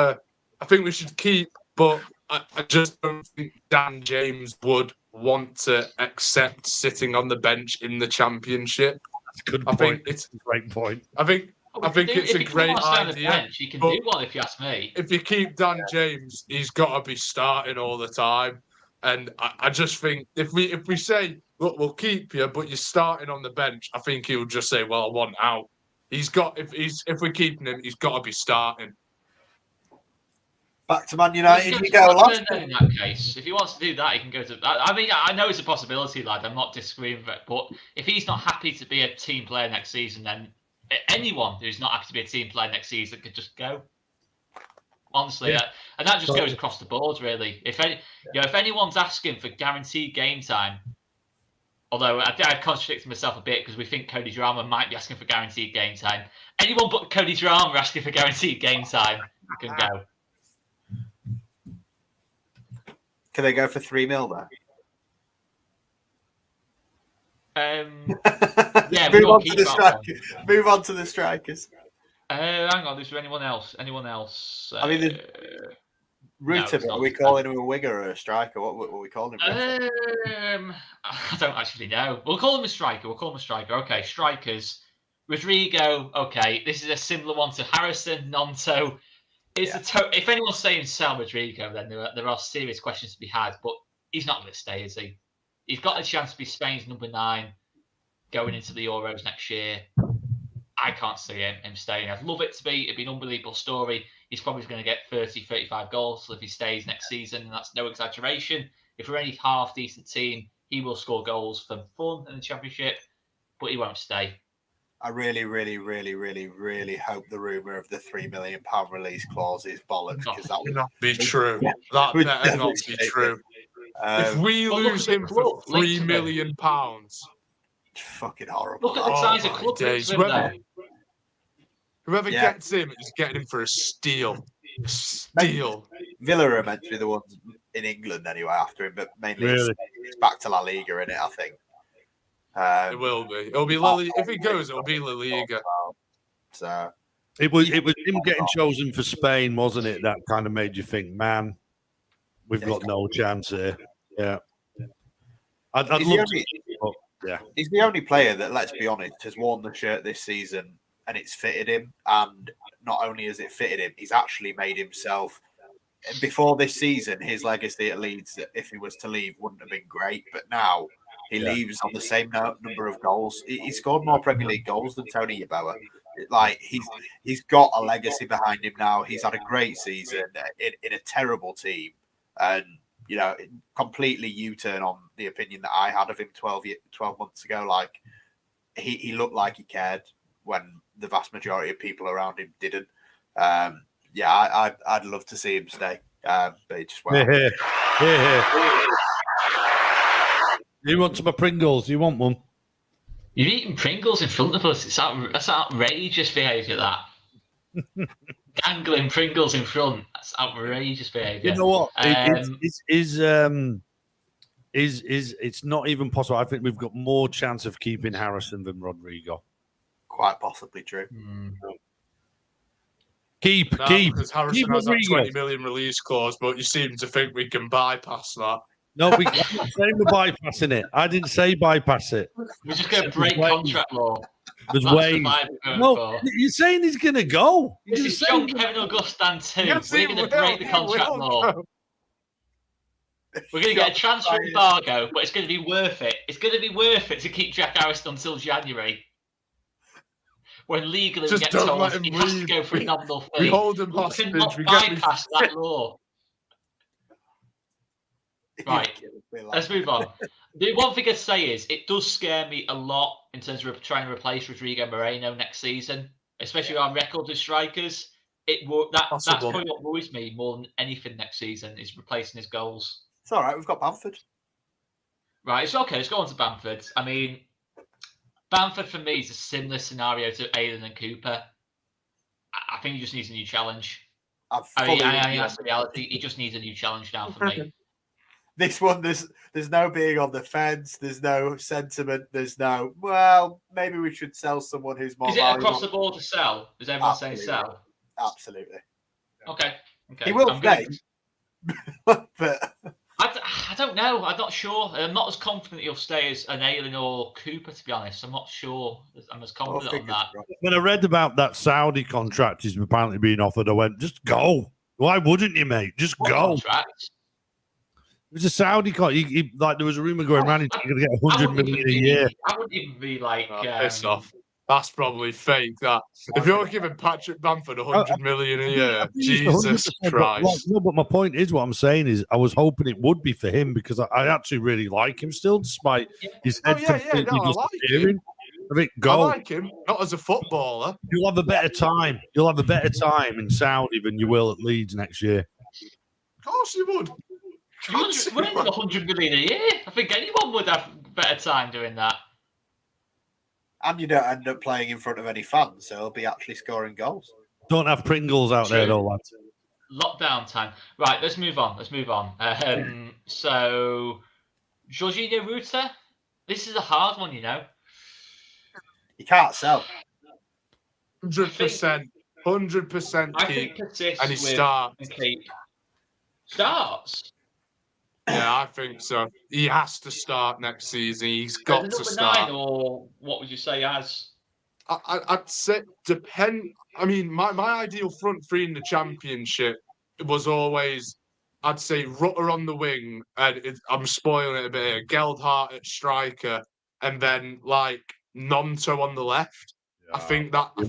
we should keep, but I just don't think Dan James would want to accept sitting on the bench in the Championship. That's a good I point. think it's a great point. I think it's a great idea. Bench, he can do one if you ask me. If you keep Dan James, he's got to be starting all the time. And I just think if we say, look, we'll keep you, but you're starting on the bench, I think he'll just say, well, I want out. If we're keeping him, he's got to be starting. Back to Man United, we go last. In that case, if he wants to do that, he can go to. I mean, I know it's a possibility, lad. I'm not disagreeing with it, but if he's not happy to be a team player next season, then anyone who's not happy to be a team player next season could just go. Honestly, and that just goes across the board, really. If anyone's asking for guaranteed game time, although I've contradicted myself a bit because we think Cody Drama might be asking for guaranteed game time. Anyone but Cody Drama asking for guaranteed game time can go. Can they go for 3 mil there? Yeah, move on to the strikers. Move on to the strikers. Hang on, is there anyone else? I mean, Ruta, are we calling him a winger or a striker? What are we calling him? I don't actually know. We'll call him a striker. Okay, strikers. Rodrigo. Okay, this is a similar one to Harrison, Nonto. If anyone's saying sell Rodrigo, then there are serious questions to be had. But he's not going to stay, is he? He's got a chance to be Spain's number 9 going into the Euros next year. I can't see him staying. I'd love it to be. It'd be an unbelievable story. He's probably going to get 30, 35 goals if he stays next season, and that's no exaggeration. If we're any half-decent team, he will score goals for fun in the Championship, but he won't stay. I really, really, really, really, really hope the rumour of the £3 million release clause is bollocks, because that would not be true. That better not be true. If we lose him for £3 million, fucking horrible. Look at the size of club days. Whoever gets him is getting him for a steal. Villa are meant to be the ones in England anyway after him, but mainly it's back to La Liga, isn't it? I think. It will be. It'll be La Liga. If he goes, it'll be La Liga. So it was him getting chosen for Spain, wasn't it? That kind of made you think, man, we've got no chance here. Yeah. I'd love to. Yeah. He's the only player that, let's be honest, has worn the shirt this season and it's fitted him. And not only has it fitted him, he's actually made himself. Before this season, his legacy at Leeds, if he was to leave, wouldn't have been great. But now he leaves on the same number of goals. He scored more Premier League goals than Tony Yeboah. Like he's got a legacy behind him now. He's had a great season in a terrible team, and completely U-turn on the opinion that I had of him 12 months ago. Like he looked like he cared when the vast majority of people around him didn't. I'd love to see him stay, but it just won't. You want some Pringles? You want one? You're eating Pringles in front of us. That's outrageous behaviour, that. Dangling Pringles in front. That's outrageous behaviour. You know what? It's not even possible. I think we've got more chance of keeping Harrison than Rodrigo. Quite possibly true. Keep. Because Harrison has that 20 million release clause, but you seem to think we can bypass that. No, I'm not saying we're bypassing it. I didn't say bypass it. We're just going to break contract law. There's ways. No, you're saying he's going to go. This is John Kevin Augustin too. We're going to break the contract law. We're going to get a transfer embargo, but it's going to be worth it. It's going to be worth it to keep Jack Harrison until January. When legally we get told he has to go for a nominal fee. We hold him hostage. We cannot bypass that law. Right, let's move on. The one thing I'd say is it does scare me a lot in terms of trying to replace Rodrigo Moreno next season, especially our record with strikers. That's probably what worries me more than anything next season is replacing his goals. It's all right. We've got Bamford. Right, it's okay. Let's go on to Bamford. I mean, Bamford for me is a similar scenario to Aylan and Cooper. I think he just needs a new challenge. That's the reality. He just needs a new challenge now for me. This one, there's no being on the fence. There's no sentiment. There's no, well, maybe we should sell someone who's more valuable. Is it across the board to sell? Is everyone saying sell? Absolutely. Okay. He will stay. But I don't know. I'm not sure. I'm not as confident he'll stay as an Ayling or Cooper, to be honest. I'm not sure. I'm as confident on that. When I read about that Saudi contract he's apparently being offered, I went, just go. Why wouldn't you, mate? Just What go. contract? It was a Saudi contract. Like there was a rumor going around he's going to get 100 million a year. I wouldn't even be like. Piss off. That's probably fake. That if you're giving Patrick Bamford 100 million a year, Jesus Christ. But my point is, what I'm saying is, I was hoping it would be for him because I actually really like him still, despite his head completely disappearing. I mean, I like him, not as a footballer. You'll have a better time. You'll have a better time in Saudi than you will at Leeds next year. Of course you would. 100 million a year. I think anyone would have a better time doing that. And you don't end up playing in front of any fans, so he'll be actually scoring goals. Don't have Pringles out there, though, lads. Lockdown time. Right, let's move on. So, Jorginho Ruta, this is a hard one, you know. You can't sell. 100%. 100% I keep. think persists And he with starts. and keep. Starts? Yeah, I think so. He has to start next season. He's got to start. 9, or what would you say as? I'd say depend. I mean, my ideal front three in the Championship was always, I'd say, Rutter on the wing, and I'm spoiling it a bit here. Geldhart at striker, and then like Nonto on the left. Yeah. I think that'd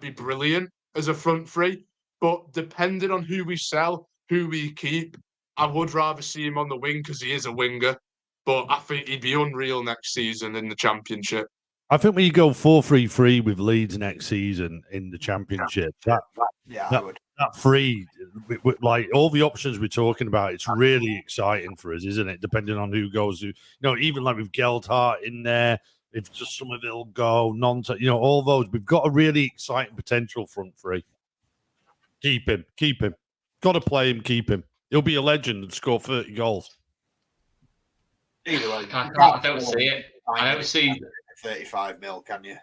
be brilliant as a front three. But depending on who we sell, who we keep, I would rather see him on the wing because he is a winger. But I think he'd be unreal next season in the Championship. I think when you go 4-3-3 with Leeds next season in the Championship, I would. That free, like all the options we're talking about, it's really exciting for us, isn't it? Depending on who goes, even like with Geldhart in there, if just some of it'll go, all those. We've got a really exciting potential front three. Keep him. Got to play him, keep him. He'll be a legend and score 30 goals. Either way, I don't see it. I don't see 35 mil, can you?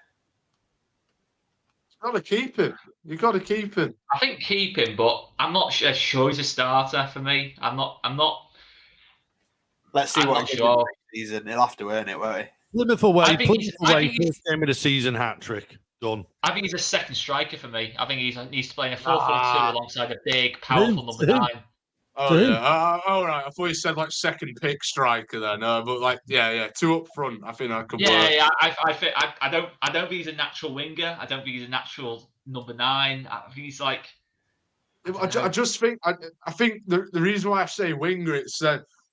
Got to keep him. You got to keep him. I think keep him, but I'm not sure he's a starter for me. I'm not. Let's see what he does next season. He'll have to earn it, won't he? Plymouth away, first game of the season, hat trick. Done. I think he's a second striker for me. I think he needs to play in a 4-4-2 alongside a big, powerful number 9. Oh, yeah. All right. I thought you said like second pick striker then. But like, yeah, 2 up front. I think I could work. Yeah. I don't think he's a natural winger. I don't think he's a natural number 9. I think he's like. I just think I think the reason why I say winger, it's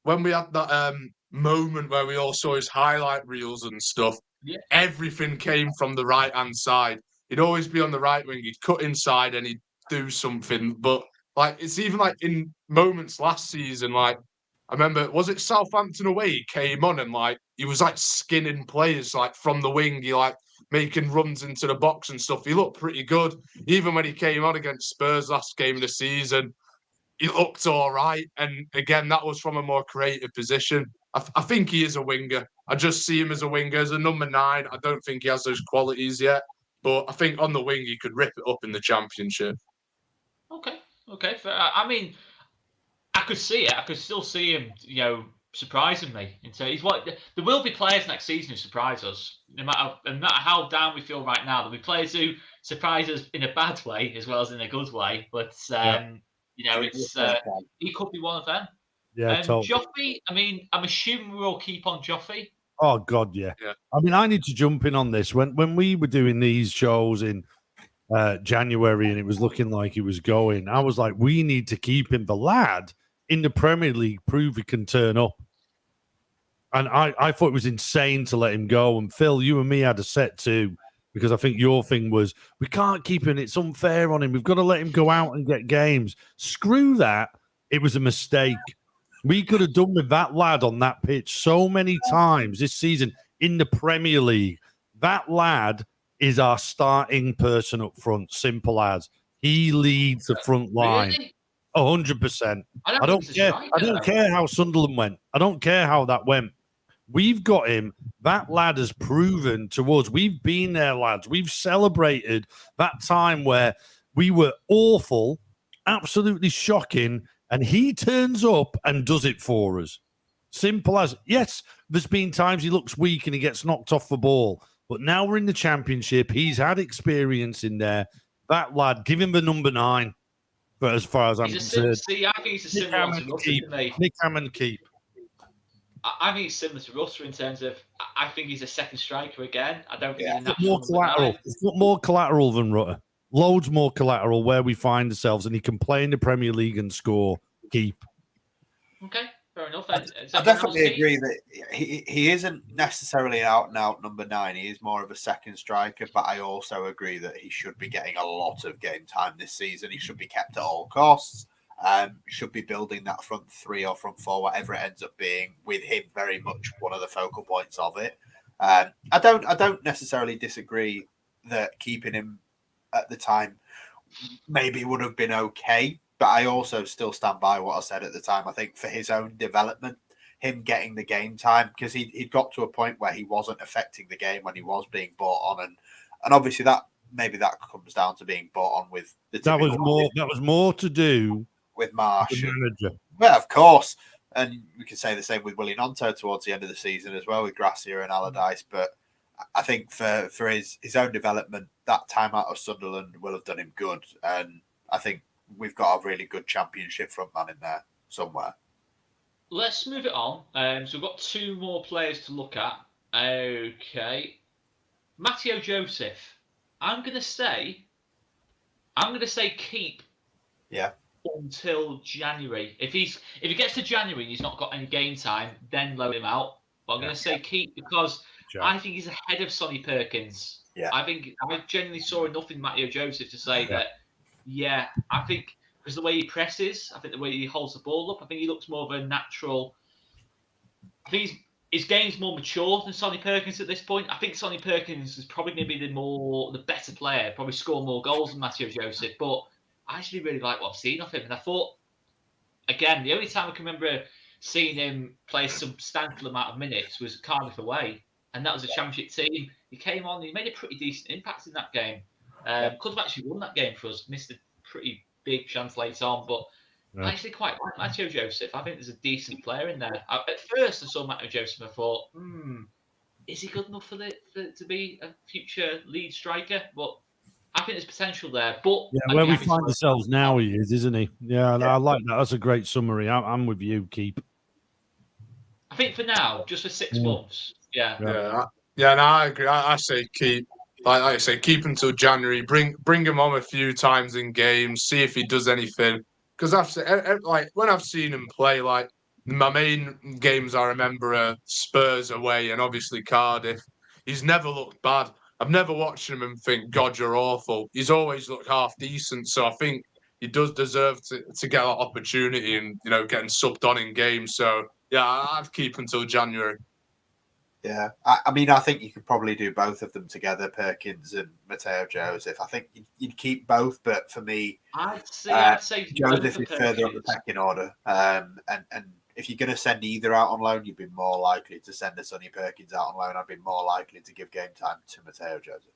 when we had that moment where we all saw his highlight reels and stuff. Yeah. Everything came from the right hand side. He'd always be on the right wing. He'd cut inside and he'd do something. But like it's even like in moments last season, like I remember, was it Southampton away? He came on and like he was like skinning players like from the wing. He like making runs into the box and stuff. He looked pretty good. Even when he came on against Spurs last game of the season, he looked all right. And again, that was from a more creative position. I think he is a winger. I just see him as a winger. As a number 9, I don't think he has those qualities yet. But I think on the wing, he could rip it up in the Championship. Okay. I mean, I could see it. I could still see him, surprising me. There will be players next season who surprise us. No matter how down we feel right now, there'll be players who surprise us in a bad way as well as in a good way. But he could be one of them. Yeah, totally. Joffrey, I mean, I'm assuming we'll keep on Joffrey. Oh God, yeah. I mean, I need to jump in on this. When we were doing these shows in January and it was looking like he was going, I was like, we need to keep him. The lad in the Premier League proved he can turn up. And I thought it was insane to let him go. And Phil, you and me had a set too, because I think your thing was, we can't keep him. It's unfair on him. We've got to let him go out and get games. Screw that. It was a mistake. We could have done with that lad on that pitch so many times this season in the Premier League. That lad is our starting person up front. Simple as. He leads the front line. Really? 100%. I don't care. I don't care how Sunderland went. I don't care how that went. We've got him. That lad has proven to us. We've been there, lads. We've celebrated that time where we were awful absolutely shocking, and he turns up and does it for us. Simple as. Yes, there's been times he looks weak and he gets knocked off the ball, but now we're in the Championship. He's had experience in there. That lad, give him the number 9. But as far as I'm concerned, I think he's a similar one to Rutter to me. Nick Hammond keep. I think he's similar to Rutter in terms of I think he's a second striker again. I don't think he's a natural more collateral. He's got more collateral than Rutter. Loads more collateral where we find ourselves, and he can play in the Premier League and score. Keep. Okay, fair enough. I definitely agree that he isn't necessarily an out-and-out number 9. He is more of a second striker, but I also agree that he should be getting a lot of game time this season. He should be kept at all costs. Should be building that front 3 or front 4, whatever it ends up being, with him very much one of the focal points of it. I don't necessarily disagree that keeping him at the time maybe would have been okay, but I also still stand by what I said at the time. I think for his own development, him getting the game time, because he'd got to a point where he wasn't affecting the game when he was being bought on, and obviously that comes down to being bought on with the that was more to do with Marsh. Manager. Well, of course, and we can say the same with Willie Nonto towards the end of the season as well, with Gracia and Allardyce. But I think for his own development, that time out of Sunderland will have done him good, and I think we've got a really good Championship frontman in there somewhere. Let's move it on. So we've got 2 more players to look at. Okay, Matteo Joseph. I'm gonna say keep. Yeah. Until January. If he gets to January and he's not got any game time, then load him out. But I'm going to say keep, because I think he's ahead of Sonny Perkins. Yeah. I genuinely saw enough in Matteo Joseph to say that. Yeah, I think because the way he presses, I think the way he holds the ball up, I think he looks more of a natural. I think his game's more mature than Sonny Perkins at this point. I think Sonny Perkins is probably going to be the better player, probably score more goals than Matteo Joseph, but I actually really like what I've seen of him. And I thought, again, the only time I can remember seeing him play a substantial amount of minutes was Cardiff away. And that was a Championship team. He came on, he made a pretty decent impact in that game. Could have actually won that game for us. Missed a pretty big chance later on. But I actually quite like Matteo Joseph. I think there's a decent player in there. At first, I saw Matteo Joseph and I thought, is he good enough for to be a future lead striker? But I think there's potential there, but where we find ourselves now, he is, isn't he? Yeah, I like that. That's a great summary. I'm with you, Keep. I think for now, just for 6 months. Yeah. No, I agree. I say keep. Like I say, keep until January. Bring him on a few times in games. See if he does anything. Because when I've seen him play, like my main games I remember are Spurs away and obviously Cardiff. He's never looked bad. I've never watched him and think, God, you're awful. He's always looked half decent. So I think he does deserve to get that opportunity and, getting subbed on in games. So, yeah, I'd keep until January. Yeah. I mean, I think you could probably do both of them together, Perkins and Matteo Joseph. I think you'd keep both, but for me, I'd say Joseph is further up the pecking order. And if you're going to send either out on loan, you'd be more likely to send a Sonny Perkins out on loan. I'd be more likely to give game time to Matteo Joseph.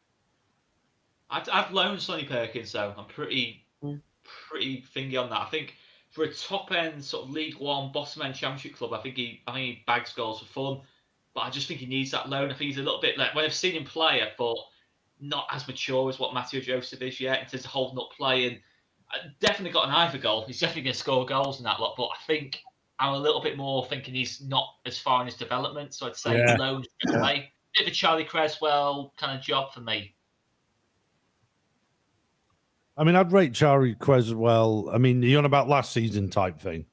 I've loaned Sonny Perkins, though. I'm pretty thingy on that. I think for a top end sort of League One bottom end Championship club, I think he bags goals for fun. But I just think he needs that loan. I think he's a little bit like when I've seen him play, I thought not as mature as what Matteo Joseph is yet in terms of holding up play. And definitely got an eye for goal. He's definitely going to score goals in that lot. But I think I'm a little bit more thinking he's not as far in his development. So I'd say loan straight away. Bit of a Charlie Creswell kind of job for me. I mean, I'd rate Charlie Creswell. I mean, you're on about last season type thing.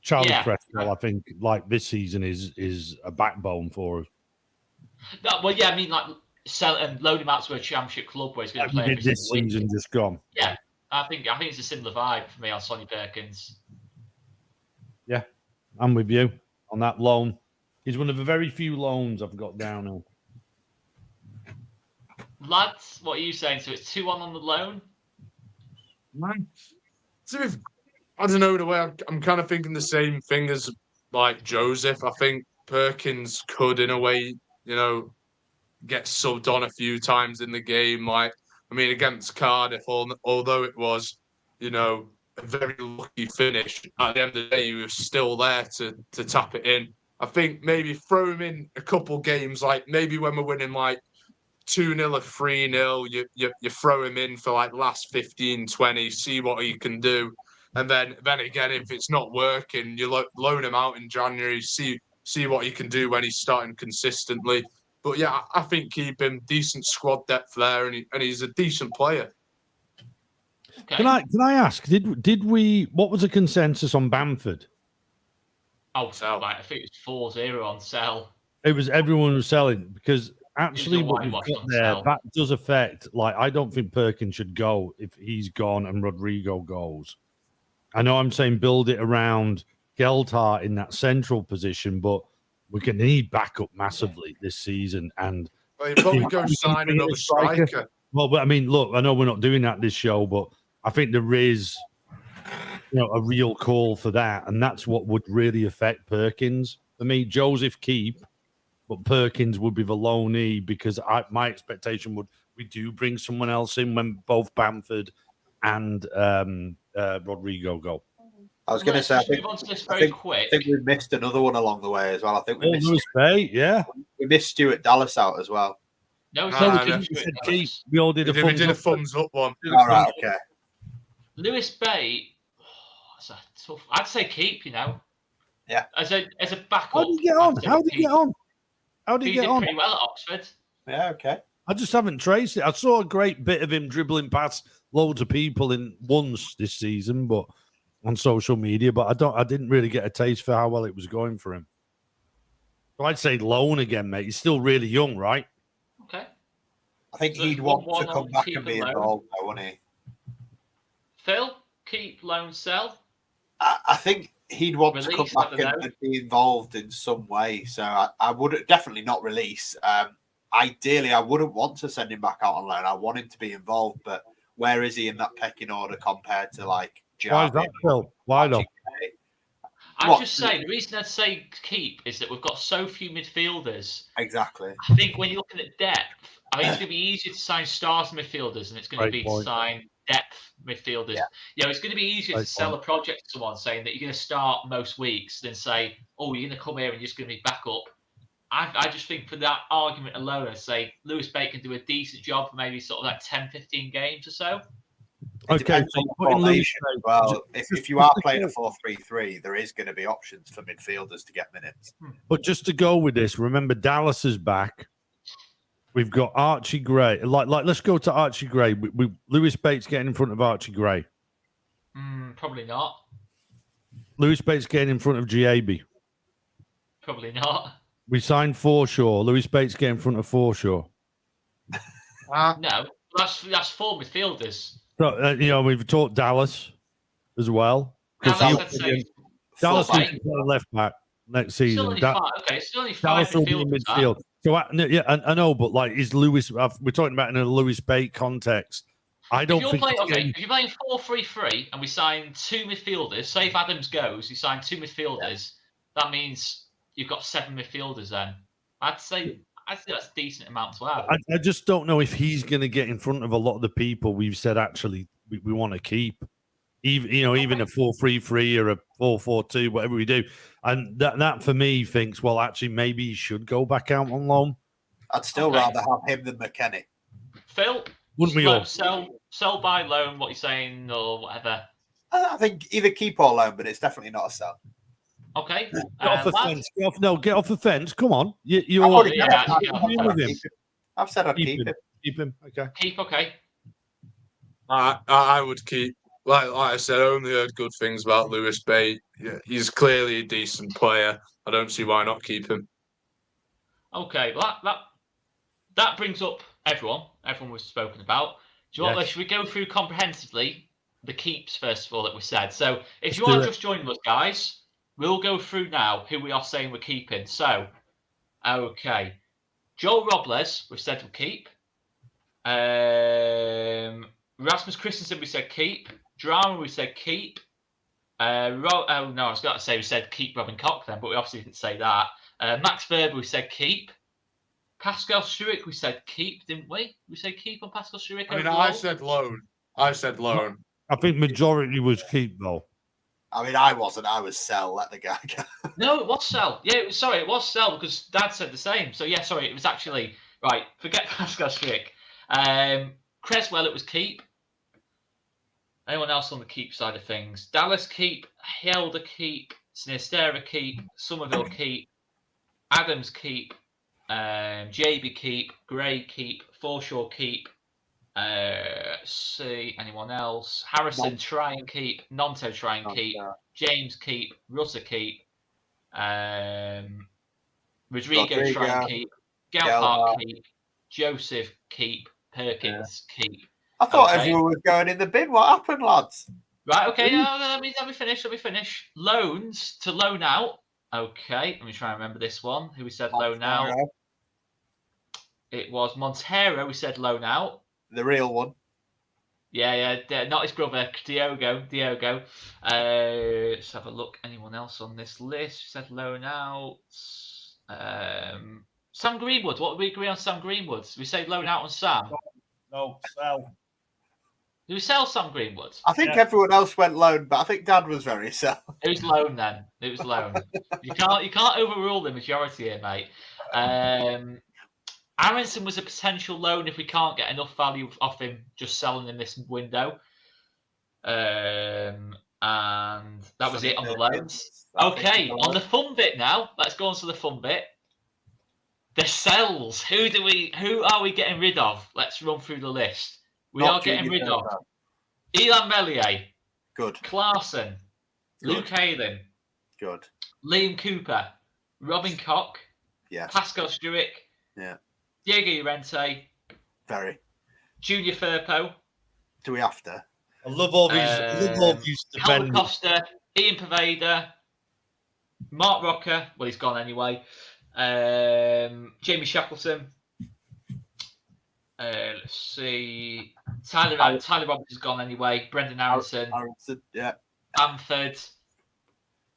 Charlie Creswell, I think, like this season is a backbone for us. No, well, yeah, I mean, like sell and load him out to a Championship club where he's going to play every this season just gone. Yeah, I think it's a similar vibe for me on Sonny Perkins. Yeah, I'm with you on that loan. He's one of the very few loans I've got down on. Lads, what are you saying? So it's 2-1 on the loan? Man, I don't know, the way I'm kind of thinking the same thing as like Joseph. I think Perkins could, in a way, get subbed on a few times in the game. Like, I mean, against Cardiff, although it was, a very lucky finish. At the end of the day, he was still there to tap it in. I think maybe throw him in a couple games, like maybe when we're winning like 2-0 or 3-0, you throw him in for like last 15, 20, see what he can do. And then again, if it's not working, you loan him out in January, see what he can do when he's starting consistently. But yeah, I think keep him, decent squad depth there, and he's a decent player. Okay. Can I ask? Did we? What was the consensus on Bamford? Oh, so right, I think it was 4-0 on sell. It was everyone was selling because actually what we've whitewash got on there sell. that does affect. Like I don't think Perkins should go if he's gone and Rodrigo goes. I know I'm saying build it around Geltart in that central position, but we're going to need backup massively this season. And Well, you probably go sign another striker. Well, but I mean, look, I know we're not doing that this show, but I think there is, a real call for that, and that's what would really affect Perkins. For me, Joseph keep, but Perkins would be the loanee because my expectation would we do bring someone else in when both Bamford and Rodrigo go. I was going to say, I think we missed another one along the way as well. I think we missed Lewis Bay, yeah. We missed Stuart Dallas out as well. No, we all did a thumbs up one. All right, okay. Lewis Bay, that's a tough. I'd say keep. Yeah. As a backup. How did he get on? How did he get on? How did he get on? Pretty well at Oxford. Yeah, okay. I just haven't traced it. I saw a great bit of him dribbling past loads of people once this season, but on social media. But I didn't really get a taste for how well it was going for him. So I'd say loan again, mate. He's still really young, right? Okay. I think he'd want to come back and be involved, though, wouldn't he? Phil, keep, loan, sell. I think he'd want to come back and be involved in some way. So I would definitely not release. Ideally, I wouldn't want to send him back out on loan. I want him to be involved, but where is he in that pecking order compared to like Jarvis? Why is that, Phil? Why not? I'm just saying, the reason I'd say keep is that we've got so few midfielders. Exactly. I think when you're looking at depth, I think it's going to be easier to sign stars midfielders than it's going to be to sign depth midfielders. Yeah. It's going to be easier to sell a project to someone saying that you're going to start most weeks than say, oh, you're going to come here and you're just going to be back up. I just think for that argument alone, I'd say Lewis Bay can do a decent job for maybe sort of like 10, 15 games or so. Okay, so well, if you are playing a 4-3-3, there is going to be options for midfielders to get minutes. But just to go with this, remember Dallas is back. We've got Archie Gray. Like let's go to Archie Gray. Lewis Bates getting in front of Archie Gray. Probably not. Lewis Bates getting in front of GAB. Probably not. We signed Forshaw. Lewis Bates getting in front of Forshaw. No, that's four midfielders. So, we've talked Dallas as well. Dallas is left back next season. Still only five midfielders. So, I know, but like, is Lewis? We're talking about in a Lewis Bate context. I don't think. If you're playing 4-3-3 and we sign two midfielders, say if Adams goes, you sign two midfielders. That means you've got seven midfielders. Then I'd say that's a decent amount to have. I just don't know if he's going to get in front of a lot of the people we've said actually we want to keep. Even a 4-3-3 or a 4-4-2, whatever we do. And that for me thinks, well, actually, maybe he should go back out on loan. I'd still rather have him than McKennie. Phil, wouldn't we all? Sell by loan, what you're saying, or whatever. I think either keep or loan, but it's definitely not a sell. Okay. Get off the fence. Get off the fence. Come on. I've said I'd keep him. Keep him. Okay. Keep. Okay. I would keep. Like I said, I only heard good things about Lewis Bay. Yeah, he's clearly a decent player. I don't see why not keep him. Okay, well, that brings up everyone. Everyone we've spoken about. Do you want? Should we go through comprehensively the keeps first of all that we said? So, if you are just joining us, guys, we'll go through now who we are saying we're keeping. So, okay, Joel Robles, we've said we'll keep. Rasmus Christensen, we said keep. Drama, we said keep. I was going to say we said keep Robin Koch then, but we obviously didn't say that. Max Verber, we said keep. Pascal Schuich, we said keep, didn't we? We said keep on Pascal Schuich. I said loan. I think majority was keep though. I mean, I wasn't. I was sell. Let the guy go. No, it was sell. Yeah, it was sell because Dad said the same. So yeah, sorry, it was actually right. Forget Pascal Strick. Creswell, it was keep. Anyone else on the keep side of things? Dallas keep, Helder keep, Sinistera keep, Somerville keep, Adams keep, JB keep, Gray keep, Forshaw keep. See anyone else? Harrison try and keep, Nonto try and keep, James keep, Rutter keep, Rodrigo try and keep, Gelhardt keep, Joseph keep, Perkins keep. I thought everyone was going in the bin. What happened, lads? Right, okay, let me finish. Loans to loan out. Okay, let me try and remember this one. Who we said loan out? It was Montero. We said loan out. The real one. Yeah, not his brother, Diogo. Let's have a look. Anyone else on this list? We said loan out. Sam Greenwood. What did we agree on Sam Greenwood? We say loan out on Sam. No, sell. Did we sell Sam Greenwood? I think everyone else went loan, but I think Dad was very sell. It was loan then. It was loan. You can't overrule the majority here, mate. Aronson was a potential loan if we can't get enough value off him just selling in this window. And that was it on the loans. Okay, on the fun bit now. Let's go on to the fun bit. The sells. Who are we getting rid of? Let's run through the list. We are getting rid of Elan Mellier. Good. Clarkson. Luke Ayling. Good. Liam Cooper. Robin Koch. Yes. Pascal Stewart. Yeah. Diego Llorente. Very. Junior Firpo. Do we have to? I love all these. Howard Costa. Ian Pervader. Mark Rocker. Well, he's gone anyway. Jamie Shackleton. Let's see. Tyler Robinson's gone anyway. Brendan Aronson. Yeah. Bamford.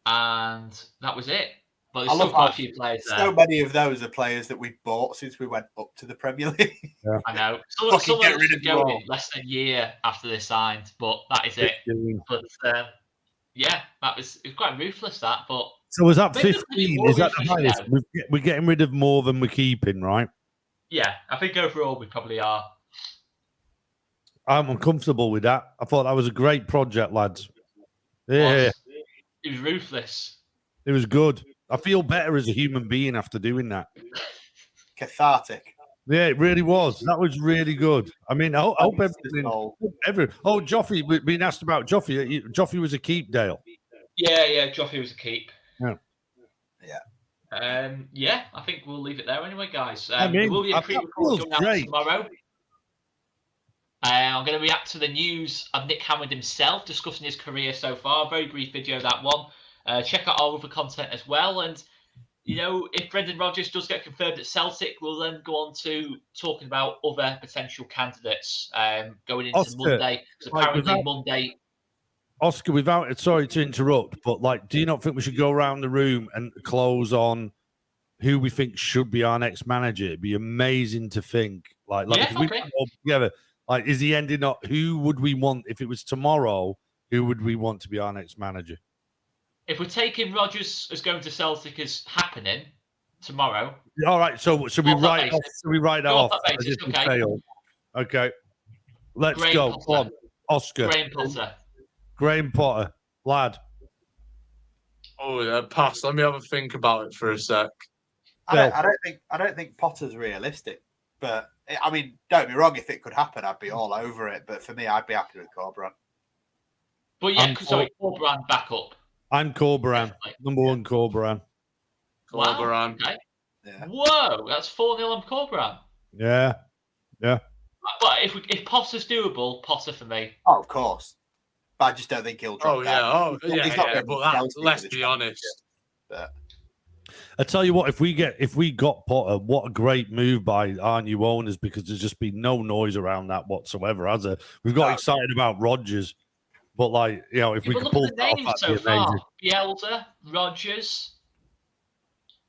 And that was it. But there's still quite a few players there. So many of those are players that we've bought since we went up to the Premier League. Yeah. I know. Some of them go in less than a year after they signed, but that is it. But yeah, it was quite ruthless, that. But so was that 15? Is that the highest? We're getting rid of more than we're keeping, right? Yeah, I think overall we probably are. I'm uncomfortable with that. I thought that was a great project, lads. Yeah. It was ruthless. It was good. I feel better as a human being after doing that. Cathartic. Yeah, it really was. That was really good. I mean, I hope everything. Joffrey, we've been asked about Joffrey. Joffrey was a keep, Dale. Yeah, Joffrey was a keep. Yeah. Yeah, I think we'll leave it there anyway, guys. There will be a pre-record going out tomorrow. I'm going to react to the news of Nick Hammond himself, discussing his career so far. Very brief video, that one. Check out our other content as well. And, if Brendan Rodgers does get confirmed at Celtic, we'll then go on to talking about other potential candidates going into Monday. Because apparently Monday... Oscar, sorry to interrupt, but do you not think we should go around the room and close on who we think should be our next manager? It'd be amazing to think. We all together. Is he ending up? Who would we want if it was tomorrow? Who would we want to be our next manager? If we're taking Rodgers as going to Celtic as happening tomorrow. All right. So should we write that off? Okay. Okay. Let's go. Come on, Oscar. Graham Potter, lad. Oh yeah, pass. Let me have a think about it for a sec. I don't think Potter's realistic, but I mean, don't get me wrong. If it could happen, I'd be all over it. But for me, I'd be happy with Corberan. But yeah, Corberan back up. I'm Corberan, number one Corberan. Corberan. Okay. Yeah. Whoa, that's 4-0 on Corberan. Yeah. But if Potter's doable, Potter for me. Oh, of course. But I just don't think he'll drop down. But let's be honest. But I tell you what, if we got Potter, what a great move by our new owners, because there's just been no noise around that whatsoever, has there? We've got excited about Rodgers, but if we could pull the names off, that'd be amazing. Bielsa, Rodgers,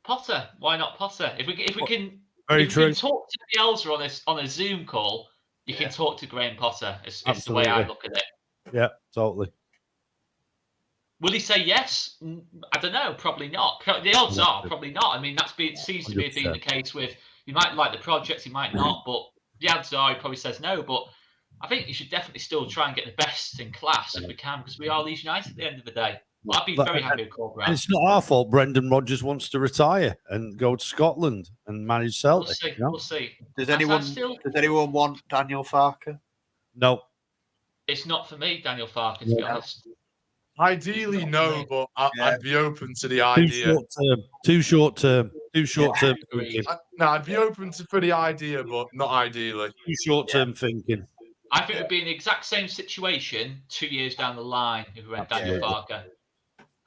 Potter. Why not Potter? If we can, we can talk to Bielsa on a Zoom call, you can talk to Graham Potter. Is the way I look at it. Yeah, totally. Will he say yes? I don't know. Probably not. The odds are probably not. I mean, seems to be being the case with. You might like the project, you might not, but the odds are he probably says no. But I think you should definitely still try and get the best in class if we can, because we are Leeds United at the end of the day. Well, I'd be very happy with Corberán. And it's not our fault. Brendan Rodgers wants to retire and go to Scotland and manage Celtic. We'll see. You know? We'll see. Does anyone want Daniel Farke? No. It's not for me, Daniel Farke, to be honest. Ideally, no, but I'd be open to the idea. Too short term. No, I'd be open for the idea, but not ideally. Too short term thinking. I think it would be in the exact same situation 2 years down the line if we went Daniel Farke.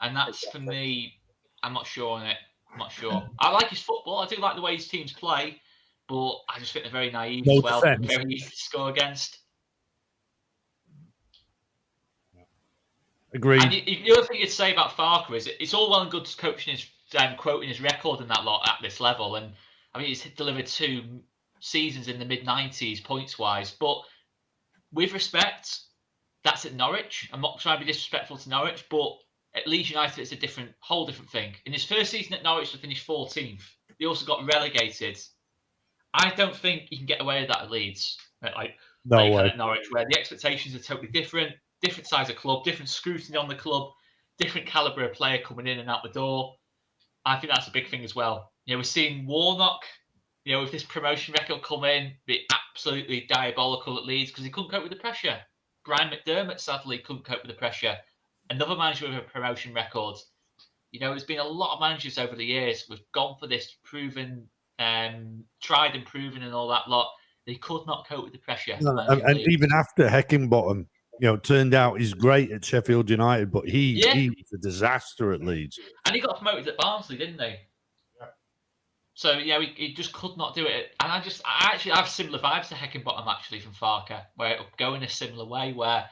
And that's, for me, I'm not sure on it. I'm not sure. I like his football. I do like the way his teams play, but I just think they're very naive as well. Defense. Very easy to score against. Agreed. And the other thing you'd say about Farke is it's all well and good coaching his quoting his record and that lot at this level. And I mean, he's delivered 2 seasons in the mid-90s points-wise. But with respect, that's at Norwich. I'm not trying to be disrespectful to Norwich, but at Leeds United, it's a whole different thing. In his first season at Norwich, they finished 14th. They also got relegated. I don't think you can get away with that at Leeds. No way. At Norwich, where the expectations are totally different size of club, different scrutiny on the club, different calibre of player coming in and out the door. I think that's a big thing as well. We're seeing Warnock, with this promotion record come in, be absolutely diabolical at Leeds because he couldn't cope with the pressure. Brian McDermott, sadly, couldn't cope with the pressure. Another manager with a promotion record. There's been a lot of managers over the years who've gone for this proven, tried and proven and all that lot. They could not cope with the pressure. And even after Heckingbottom, turned out he's great at Sheffield United, but he was a disaster at Leeds. And he got promoted at Barnsley, didn't he? Yeah. So, he just could not do it. And I actually have similar vibes to Heckingbottom, actually, from Farke, where it'll go in a similar way, where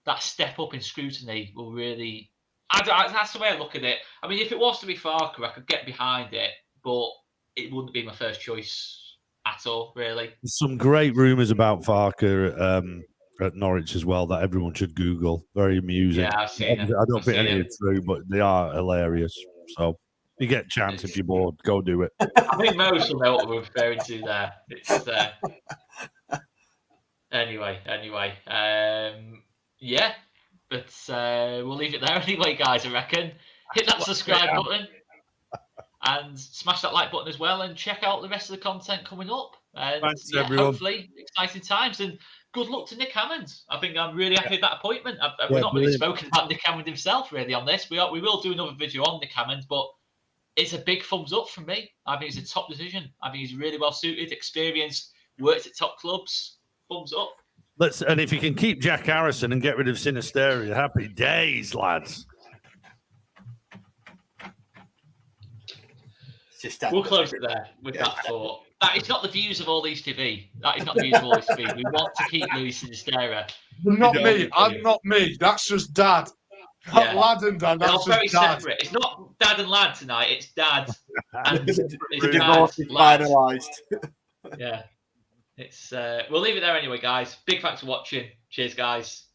that step up in scrutiny will really... that's the way I look at it. I mean, if it was to be Farke, I could get behind it, but it wouldn't be my first choice at all, really. There's some great rumours about Farke at Norwich as well that everyone should Google. Very amusing. Yeah, I've seen it. I don't think any are true, but they are hilarious. So if you get a chance, if you're bored, go do it. I think most will know what we're referring to there. It's Anyway. Yeah, but we'll leave it there anyway, guys, I reckon. Hit that subscribe button and smash that like button as well, and check out the rest of the content coming up. And thanks, everyone. Hopefully exciting times, and good luck to Nick Hammond. I think I'm really happy with that appointment. We're not really spoken about Nick Hammond himself really on this. We will do another video on Nick Hammond, but it's a big thumbs up from me. I think it's a top decision. I think he's really well suited, experienced, worked at top clubs. Thumbs up. And if you can keep Jack Harrison and get rid of Sinisterra, happy days, lads. We'll close it there with that thought. That is not the views of All Leeds TV. That is not the views of All Leeds TV. We want to keep Louis Sinisterra. Not me. I'm not me. That's just Dad. Yeah. Lad and Dad. That's very just Dad. separate. It's not Dad and Lad tonight. It's Dad and the divorce is finalised. Yeah. It's we'll leave it there anyway, guys. Big thanks for watching. Cheers, guys.